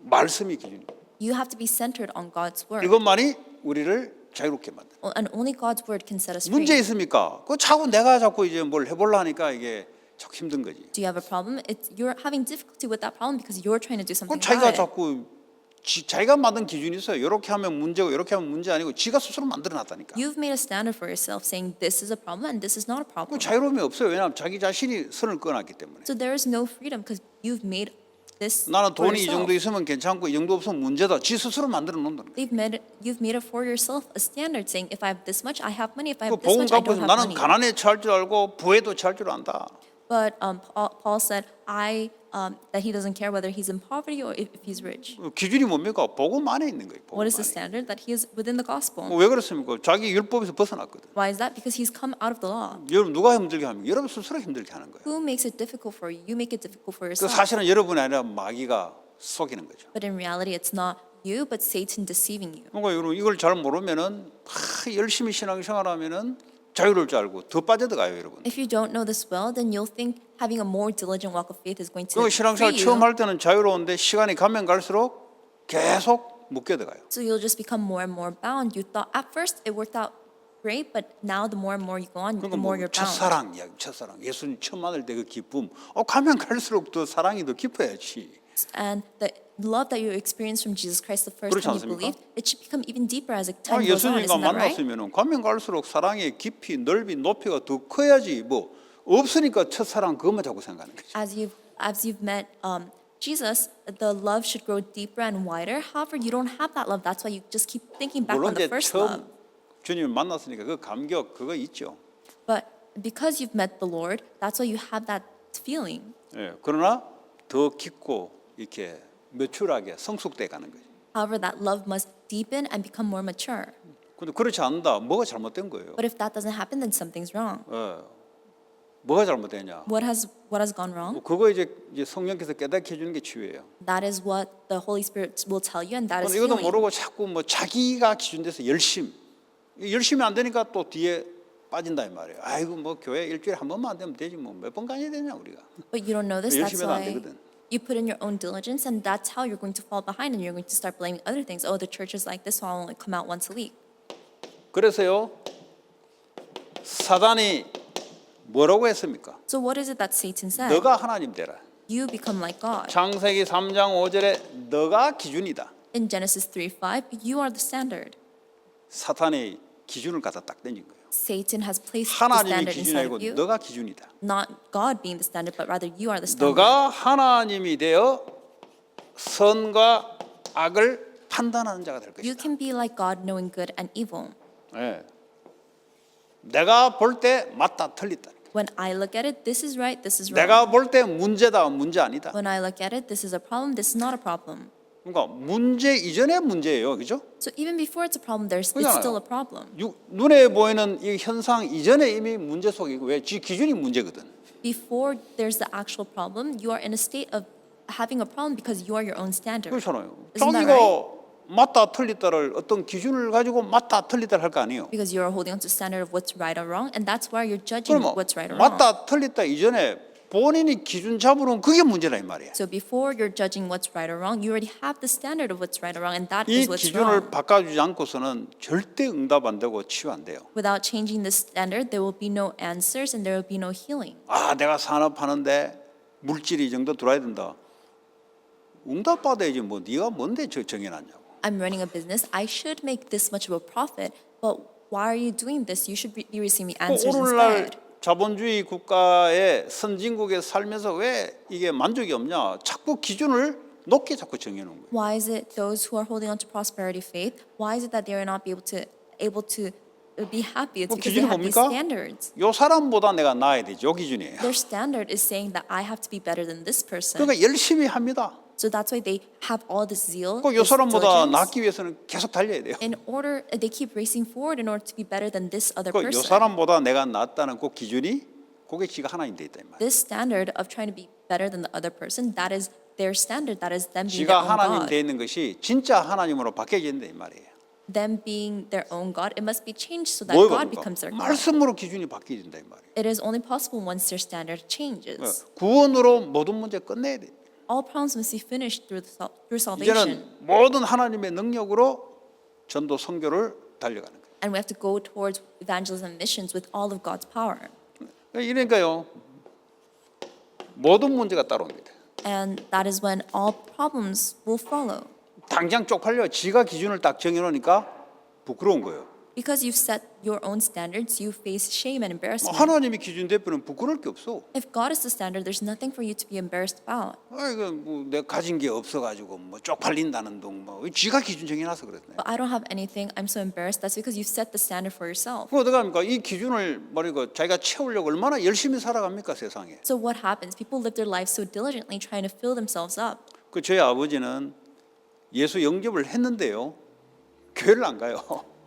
[SPEAKER 1] 말씀이 기준이에요.
[SPEAKER 2] You have to be centered on God's word.
[SPEAKER 1] 이것만이 우리를 자유롭게 만든.
[SPEAKER 2] And only God's word can set us free.
[SPEAKER 1] 문제 있습니까? 내가 자꾸 이제 뭘 해보려 하니까 이게 자꾸 힘든 거지.
[SPEAKER 2] Do you have a problem? You're having difficulty with that problem because you're trying to do something
[SPEAKER 1] 자기가
[SPEAKER 2] about it.
[SPEAKER 1] 자꾸 자기가 만든 기준이 있어요. 이렇게 하면 문제고 이렇게 하면 문제 아니고 지가 스스로 만들어놨다니까.
[SPEAKER 2] You've made a standard for yourself saying this is a problem and this is not a
[SPEAKER 1] 그
[SPEAKER 2] problem.
[SPEAKER 1] 자유로움이 없어요. 왜냐하면 자기 자신이 선을 그어놨기 때문에.
[SPEAKER 2] So there is no freedom because you've made this
[SPEAKER 1] 나는
[SPEAKER 2] for
[SPEAKER 1] 돈이 이 정도
[SPEAKER 2] yourself.
[SPEAKER 1] 있으면 괜찮고 이 정도 없으면 문제다. 지 스스로 만들어 놓는다는 거예요.
[SPEAKER 2] You've made it for yourself a standard saying if I have this much, I have money. If I
[SPEAKER 1] 그
[SPEAKER 2] have this
[SPEAKER 1] 복음
[SPEAKER 2] much, I
[SPEAKER 1] 갖고
[SPEAKER 2] don't
[SPEAKER 1] 있으면
[SPEAKER 2] have
[SPEAKER 1] 나는
[SPEAKER 2] money.
[SPEAKER 1] 가난에 처할 줄 알고 부에도 처할 줄 안다.
[SPEAKER 2] But Paul said, that he doesn't care whether he's in poverty or if he's rich.
[SPEAKER 1] 그 기준이 뭡니까? 복음 안에 있는 거예요. 복음
[SPEAKER 2] What is the
[SPEAKER 1] 안에.
[SPEAKER 2] standard? That he is within the gospel.
[SPEAKER 1] 왜 그렇습니까? 자기 율법에서 벗어났거든.
[SPEAKER 2] Why is that? Because he's come out of the law.
[SPEAKER 1] 여러분 누가 힘들게 합니까? 여러분 스스로 힘들게 하는 거예요.
[SPEAKER 2] Who makes it difficult for you? You make it difficult for
[SPEAKER 1] 그
[SPEAKER 2] yourself.
[SPEAKER 1] 사실은 여러분이 아니라 마귀가 속이는 거죠.
[SPEAKER 2] But in reality, it's not you, but Satan deceiving you.
[SPEAKER 1] 그러니까 여러분 이걸 잘 모르면은 열심히 신앙생활하면은 자유로울 줄 알고 더 빠져들어가요, 여러분.
[SPEAKER 2] If you don't know this well, then you'll think having a more diligent walk of faith is going to
[SPEAKER 1] 그 신앙생활
[SPEAKER 2] free
[SPEAKER 1] 처음
[SPEAKER 2] you.
[SPEAKER 1] 할 때는 자유로운데 시간이 가면 갈수록 계속 묶여 들어가요.
[SPEAKER 2] So you'll just become more and more bound. You thought at first it worked out great, but now the more and more you go on, the
[SPEAKER 1] 그러니까
[SPEAKER 2] more
[SPEAKER 1] 뭐
[SPEAKER 2] you're bound.
[SPEAKER 1] 첫사랑 이야기, 첫사랑. 예수님 처음 만날 때 그 기쁨. 가면 갈수록 더 사랑이 더 깊어야지.
[SPEAKER 2] And the love that you experience from Jesus Christ the first
[SPEAKER 1] 그렇지
[SPEAKER 2] time you
[SPEAKER 1] 않습니까?
[SPEAKER 2] believed, it should become even deeper as time goes on.
[SPEAKER 1] 예수님과
[SPEAKER 2] Isn't that right?
[SPEAKER 1] 만났으면은 가면 갈수록 사랑의 깊이, 넓이, 높이가 더 커야지. 뭐 없으니까 첫사랑 그것만 자꾸 생각하는 거죠.
[SPEAKER 2] As you've met Jesus, the love should grow deeper and wider. However, you don't have that love. That's why you just keep thinking back
[SPEAKER 1] 물론
[SPEAKER 2] on the
[SPEAKER 1] 이제
[SPEAKER 2] first love.
[SPEAKER 1] 처음 주님을 만났으니까 그 감격 그거 있죠.
[SPEAKER 2] But because you've met the Lord, that's why you have that feeling.
[SPEAKER 1] 예, 그러나 더 깊고 이렇게 매출하게 성숙돼 가는 거죠.
[SPEAKER 2] However, that love must deepen and become more mature.
[SPEAKER 1] 근데 그렇지 않는다. 뭐가 잘못된 거예요?
[SPEAKER 2] But if that doesn't happen, then something's wrong.
[SPEAKER 1] 뭐가 잘못되냐?
[SPEAKER 2] What has gone wrong?
[SPEAKER 1] 그거 이제 성령께서 깨닫게 해주는 게 치유예요.
[SPEAKER 2] That is what the Holy Spirit will tell you, and that is
[SPEAKER 1] 근데 이것도
[SPEAKER 2] healing.
[SPEAKER 1] 모르고 자꾸 뭐 자기가 기준돼서 열심히 안 되니까 또 뒤에 빠진다 이 말이에요. 아이고 뭐 교회 일주일에 한 번만 안 되면 되지 뭐 몇 번 가야 되냐 우리가.
[SPEAKER 2] But you don't know this. That's
[SPEAKER 1] 열심히 해도 안
[SPEAKER 2] why
[SPEAKER 1] 되거든.
[SPEAKER 2] you put in your own diligence, and that's how you're going to fall behind, and you're going to start blaming other things. Oh, the church is like this, so I'll only come out once a week.
[SPEAKER 1] 그래서요 사단이 뭐라고 했습니까?
[SPEAKER 2] So what is it that Satan said?
[SPEAKER 1] 너가 하나님 되라.
[SPEAKER 2] You become like God.
[SPEAKER 1] 창세기 3장 5절에 너가 기준이다.
[SPEAKER 2] In Genesis 3:5, you are the standard.
[SPEAKER 1] 사탄의 기준을 갖다 딱 던진 거예요.
[SPEAKER 2] Satan has placed the
[SPEAKER 1] 하나님이
[SPEAKER 2] standard
[SPEAKER 1] 기준이
[SPEAKER 2] inside
[SPEAKER 1] 아니고
[SPEAKER 2] of you.
[SPEAKER 1] 너가 기준이다.
[SPEAKER 2] Not God being the standard, but rather you are the standard.
[SPEAKER 1] 너가 하나님이 되어 선과 악을 판단하는 자가 될
[SPEAKER 2] You
[SPEAKER 1] 것이다.
[SPEAKER 2] can be like God, knowing good and evil.
[SPEAKER 1] 예. 내가 볼 때 맞다 틀리다.
[SPEAKER 2] When I look at it, this is right, this is wrong.
[SPEAKER 1] 내가 볼 때 문제다 문제 아니다.
[SPEAKER 2] When I look at it, this is a problem, this is not a problem.
[SPEAKER 1] 그러니까 문제 이전에 문제예요, 그죠?
[SPEAKER 2] So even before it's a problem, it's
[SPEAKER 1] 그렇잖아요.
[SPEAKER 2] still a problem.
[SPEAKER 1] 눈에 보이는 이 현상 이전에 이미 문제 속이고 왜? 지 기준이 문제거든.
[SPEAKER 2] Before there's the actual problem, you are in a state of having a problem because you are your own standard.
[SPEAKER 1] 그렇잖아요.
[SPEAKER 2] Isn't that
[SPEAKER 1] 자기가
[SPEAKER 2] right?
[SPEAKER 1] 맞다 틀리다를 어떤 기준을 가지고 맞다 틀리다를 할 거 아니에요.
[SPEAKER 2] Because you are holding on to standard of what's right or wrong, and that's why you're judging
[SPEAKER 1] 그러면
[SPEAKER 2] what's right or wrong.
[SPEAKER 1] 맞다 틀리다 이전에 본인이 기준 잡으면 그게 문제라 이 말이에요.
[SPEAKER 2] So before you're judging what's right or wrong, you already have the standard of what's right or wrong, and that
[SPEAKER 1] 이
[SPEAKER 2] is what's
[SPEAKER 1] 기준을
[SPEAKER 2] wrong.
[SPEAKER 1] 바꿔주지 않고서는 절대 응답 안 되고 치유 안 돼요.
[SPEAKER 2] Without changing the standard, there will be no answers and there will be no healing.
[SPEAKER 1] 아, 내가 산업하는데 물질이 이 정도 들어야 된다. 응답 받아야지 뭐 네가 뭔데 정해놨냐고.
[SPEAKER 2] I'm running a business. I should make this much of a profit, but why are you doing this? You should be receiving answers
[SPEAKER 1] 오늘날
[SPEAKER 2] instead.
[SPEAKER 1] 자본주의 국가의 선진국에 살면서 왜 이게 만족이 없냐? 자꾸 기준을 높게 자꾸 정해놓은 거예요.
[SPEAKER 2] Why is it those who are holding on to prosperity faith? Why is it that they are not able to be happy? It's
[SPEAKER 1] 그
[SPEAKER 2] because they
[SPEAKER 1] 기준이
[SPEAKER 2] have these
[SPEAKER 1] 뭡니까?
[SPEAKER 2] standards.
[SPEAKER 1] 요 사람보다 내가 나아야 되지. 요 기준이에요.
[SPEAKER 2] Their standard is saying that I have to be better than this person.
[SPEAKER 1] 그러니까 열심히 합니다.
[SPEAKER 2] So that's why they have all this zeal,
[SPEAKER 1] 요
[SPEAKER 2] this
[SPEAKER 1] 사람보다
[SPEAKER 2] diligence.
[SPEAKER 1] 낫기 위해서는 계속 달려야 돼요.
[SPEAKER 2] In order, they keep racing forward in order to be better than this other
[SPEAKER 1] 요
[SPEAKER 2] person.
[SPEAKER 1] 사람보다 내가 낫다는 그 기준이 그게 지가 하나님 돼 있다 이 말이에요.
[SPEAKER 2] This standard of trying to be better than the other person, that is their standard. That is them being
[SPEAKER 1] 지가
[SPEAKER 2] their own
[SPEAKER 1] 하나님
[SPEAKER 2] God.
[SPEAKER 1] 돼 있는 것이 진짜 하나님으로 바뀌어야 된다 이 말이에요.
[SPEAKER 2] Them being their own God, it must be changed so that
[SPEAKER 1] 뭘
[SPEAKER 2] God
[SPEAKER 1] 그런가?
[SPEAKER 2] becomes their God.
[SPEAKER 1] 말씀으로 기준이 바뀌어야 된다 이 말이에요.
[SPEAKER 2] It is only possible once their standard changes.
[SPEAKER 1] 구원으로 모든 문제 끝내야 돼.
[SPEAKER 2] All problems must be finished through salvation.
[SPEAKER 1] 이제는 모든 하나님의 능력으로 전도 선교를 달려가는 거예요.
[SPEAKER 2] And we have to go towards evangelism and missions with all of God's power.
[SPEAKER 1] 이러니까요 모든 문제가 따라옵니다.
[SPEAKER 2] And that is when all problems will follow.
[SPEAKER 1] 당장 쪽팔려. 지가 기준을 딱 정해놓으니까 부끄러운 거예요.
[SPEAKER 2] Because you've set your own standards, you face shame and
[SPEAKER 1] 뭐
[SPEAKER 2] embarrassment.
[SPEAKER 1] 하나님이 기준 대표는 부끄러울 게 없어.
[SPEAKER 2] If God is the standard, there's nothing for you to be embarrassed about.
[SPEAKER 1] 이거 뭐 내가 가진 게 없어가지고 뭐 쪽팔린다는 둥 뭐 지가 기준 정해놔서 그랬네.
[SPEAKER 2] But I don't have anything, I'm so embarrassed. That's because you've set the standard for yourself.
[SPEAKER 1] 그 어떻게 합니까? 이 기준을 말이고 자기가 채우려고 얼마나 열심히 살아갑니까 세상에.
[SPEAKER 2] So what happens? People live their lives so diligently trying to fill themselves up.
[SPEAKER 1] 그 저희 아버지는 예수 영접을 했는데요, 교회를 안 가요.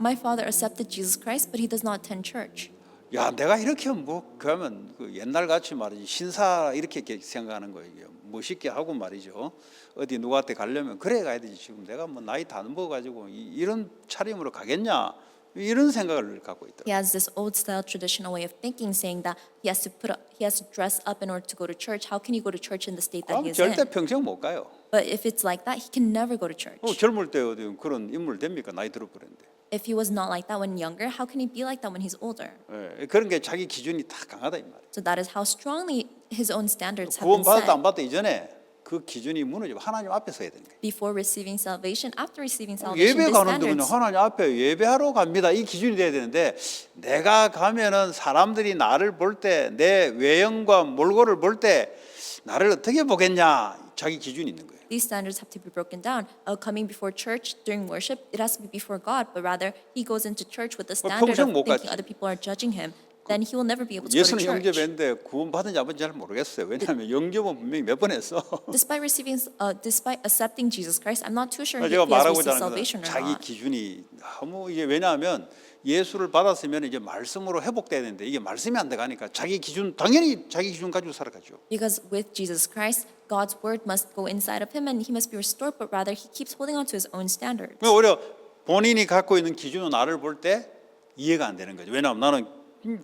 [SPEAKER 2] My father accepted Jesus Christ, but he does not attend church.
[SPEAKER 1] 야, 내가 이렇게 뭐 그러면 그 옛날 같이 말이지 신사 이렇게 생각하는 거예요. 멋있게 하고 말이죠. 어디 누구한테 가려면 그래 가야 되지. 지금 내가 뭐 나이 다 먹어가지고 이런 차림으로 가겠냐 이런 생각을 갖고 있다.
[SPEAKER 2] He has this old style traditional way of thinking, saying that he has to dress up in order to go to church. How can he go to church in the state that
[SPEAKER 1] 그럼
[SPEAKER 2] he is in?
[SPEAKER 1] 절대 평생 못 가요.
[SPEAKER 2] But if it's like that, he can never go to church.
[SPEAKER 1] 젊을 때 어디 그런 인물 됩니까? 나이 들어버렸는데.
[SPEAKER 2] If he was not like that when younger, how can he be like that when he's older?
[SPEAKER 1] 예, 그런 게 자기 기준이 다 강하다 이 말이에요.
[SPEAKER 2] So that is how strongly his own standards have
[SPEAKER 1] 구원
[SPEAKER 2] been
[SPEAKER 1] 받았다
[SPEAKER 2] set.
[SPEAKER 1] 안 받았다 이전에 그 기준이 무너지고 하나님 앞에 서야 되는 거예요.
[SPEAKER 2] Before receiving salvation, after receiving salvation,
[SPEAKER 1] 예배
[SPEAKER 2] these
[SPEAKER 1] 가는데 그냥
[SPEAKER 2] standards.
[SPEAKER 1] 하나님 앞에 예배하러 갑니다. 이 기준이 돼야 되는데 내가 가면은 사람들이 나를 볼 때 내 외형과 몰골을 볼 때 나를 어떻게 보겠냐 자기 기준이 있는 거예요.
[SPEAKER 2] These standards have to be broken down. Coming before church during worship, it has to be before God, but rather he goes into church with the standard
[SPEAKER 1] 평생
[SPEAKER 2] of
[SPEAKER 1] 못
[SPEAKER 2] thinking
[SPEAKER 1] 갔지.
[SPEAKER 2] other people are judging him. Then he will never be able to go to
[SPEAKER 1] 예수는
[SPEAKER 2] church.
[SPEAKER 1] 영접했는데 구원 받은지 안 받은지 잘 모르겠어요. 왜냐하면 영접은 분명히 몇 번 했어.
[SPEAKER 2] Despite accepting Jesus Christ, I'm not too sure if he
[SPEAKER 1] 제가
[SPEAKER 2] has
[SPEAKER 1] 말하고자
[SPEAKER 2] received
[SPEAKER 1] 하는
[SPEAKER 2] salvation
[SPEAKER 1] 것은
[SPEAKER 2] or
[SPEAKER 1] 자기
[SPEAKER 2] not.
[SPEAKER 1] 기준이 너무 이게 왜냐하면 예수를 받았으면 이제 말씀으로 회복돼야 되는데 이게 말씀이 안 돼가니까 자기 기준 당연히 자기 기준 가지고 살아가죠.
[SPEAKER 2] Because with Jesus Christ, God's word must go inside of him and he must be restored, but rather he keeps holding on to his own standards.
[SPEAKER 1] 오히려 본인이 갖고 있는 기준은 나를 볼 때 이해가 안 되는 거죠. 왜냐하면 나는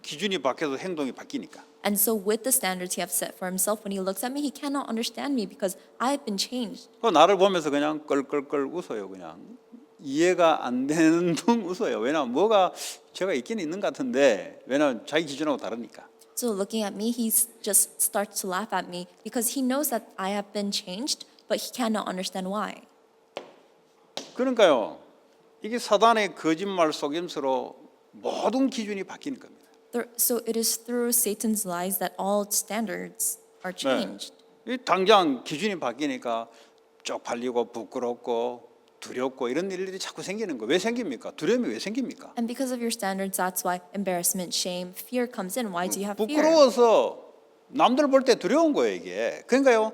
[SPEAKER 1] 기준이 바뀌어서 행동이 바뀌니까.
[SPEAKER 2] And so with the standards he has set for himself, when he looks at me, he cannot understand me because I have been changed.
[SPEAKER 1] 그 나를 보면서 그냥 껄껄껄 웃어요. 그냥 이해가 안 되는 둥 웃어요. 왜냐하면 뭐가 제가 있긴 있는 것 같은데 왜냐하면 자기 기준하고 다르니까.
[SPEAKER 2] So looking at me, he just starts to laugh at me because he knows that I have been changed, but he cannot understand why.
[SPEAKER 1] 그러니까요. 이게 사단의 거짓말 속임수로 모든 기준이 바뀌는 겁니다.
[SPEAKER 2] So it is through Satan's lies that all standards are changed.
[SPEAKER 1] 이 당장 기준이 바뀌니까 쪽팔리고 부끄럽고 두렵고 이런 일들이 자꾸 생기는 거예요. 왜 생깁니까? 두려움이 왜 생깁니까?
[SPEAKER 2] And because of your standards, that's why embarrassment, shame, fear comes in. Why do you have fear?
[SPEAKER 1] 부끄러워서 남들 볼 때 두려운 거예요, 이게. 그러니까요.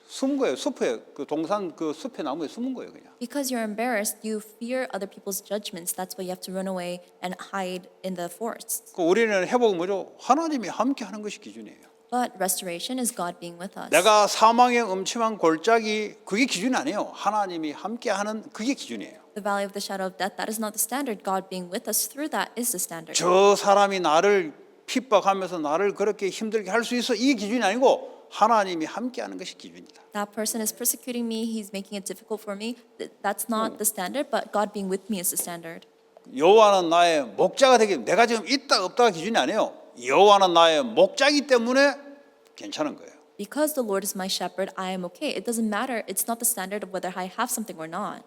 [SPEAKER 1] 숨은 거예요. 숲에 그 동산 그 숲에 나무에 숨은 거예요, 그냥.
[SPEAKER 2] Because you're embarrassed, you fear other people's judgments. That's why you have to run away and hide in the forests.
[SPEAKER 1] 그 우리는 회복은 뭐죠? 하나님이 함께 하는 것이 기준이에요.
[SPEAKER 2] But restoration is God being with us.
[SPEAKER 1] 내가 사망의 음침한 골짜기 그게 기준이 아니에요. 하나님이 함께 하는 그게 기준이에요.
[SPEAKER 2] The valley of the shadow of death, that is not the standard. God being with us through that is the standard.
[SPEAKER 1] 저 사람이 나를 핍박하면서 나를 그렇게 힘들게 할 수 있어. 이 기준이 아니고 하나님이 함께 하는 것이 기준이다.
[SPEAKER 2] That person is persecuting me, he's making it difficult for me. That's not the standard, but God being with me is the standard.
[SPEAKER 1] 여호와는 나의 목자가 되기 내가 지금 있다 없다가 기준이 아니에요. 여호와는 나의 목자이기 때문에 괜찮은 거예요.
[SPEAKER 2] Because the Lord is my shepherd, I am okay. It doesn't matter. It's not the standard of whether I have something or not.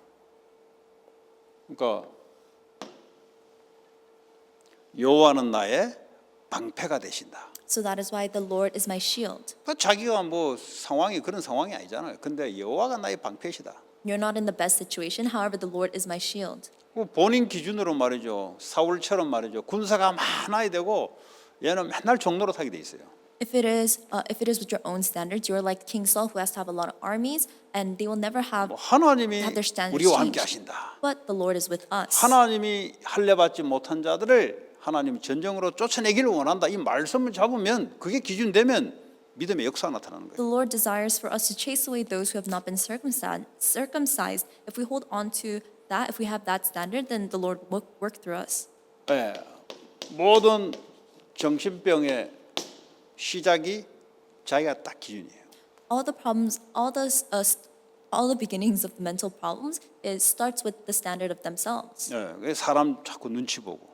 [SPEAKER 1] 그러니까 여호와는 나의 방패가 되신다.
[SPEAKER 2] So that is why the Lord is my shield.
[SPEAKER 1] 그러니까 자기가 뭐 상황이 그런 상황이 아니잖아요. 근데 여호와가 나의 방패시다.
[SPEAKER 2] You're not in the best situation. However, the Lord is my shield.
[SPEAKER 1] 본인 기준으로 말이죠. 사울처럼 말이죠. 군사가 많아야 되고 얘는 맨날 종노릇하게 돼 있어요.
[SPEAKER 2] If it is with your own standards, you're like King Saul, who has to have a lot of armies, and they will never have
[SPEAKER 1] 하나님이
[SPEAKER 2] their standards
[SPEAKER 1] 우리와 함께
[SPEAKER 2] changed.
[SPEAKER 1] 하신다.
[SPEAKER 2] But the Lord is with us.
[SPEAKER 1] 하나님이 할례받지 못한 자들을 하나님 전정으로 쫓아내기를 원한다. 이 말씀을 잡으면 그게 기준되면 믿음의 역사가 나타나는
[SPEAKER 2] The
[SPEAKER 1] 거예요.
[SPEAKER 2] Lord desires for us to chase away those who have not been circumcised. If we hold on to that, if we have that standard, then the Lord will work through us.
[SPEAKER 1] 네, 모든 정신병의 시작이 자기가 딱 기준이에요.
[SPEAKER 2] All the problems, all the beginnings of the mental problems, it starts with the standard of themselves.
[SPEAKER 1] 네, 사람 자꾸 눈치 보고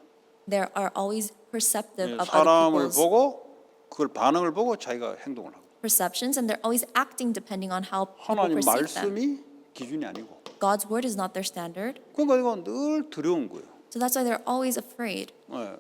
[SPEAKER 2] They are always perceptive of other
[SPEAKER 1] 사람을
[SPEAKER 2] people's
[SPEAKER 1] 보고 그걸 반응을 보고 자기가 행동을 하고
[SPEAKER 2] perceptions, and they're always acting depending on how people
[SPEAKER 1] 하나님
[SPEAKER 2] perceive them.
[SPEAKER 1] 말씀이 기준이 아니고
[SPEAKER 2] God's word is not their standard.
[SPEAKER 1] 그러니까 이거 늘 두려운 거예요.
[SPEAKER 2] So that's why they're always afraid.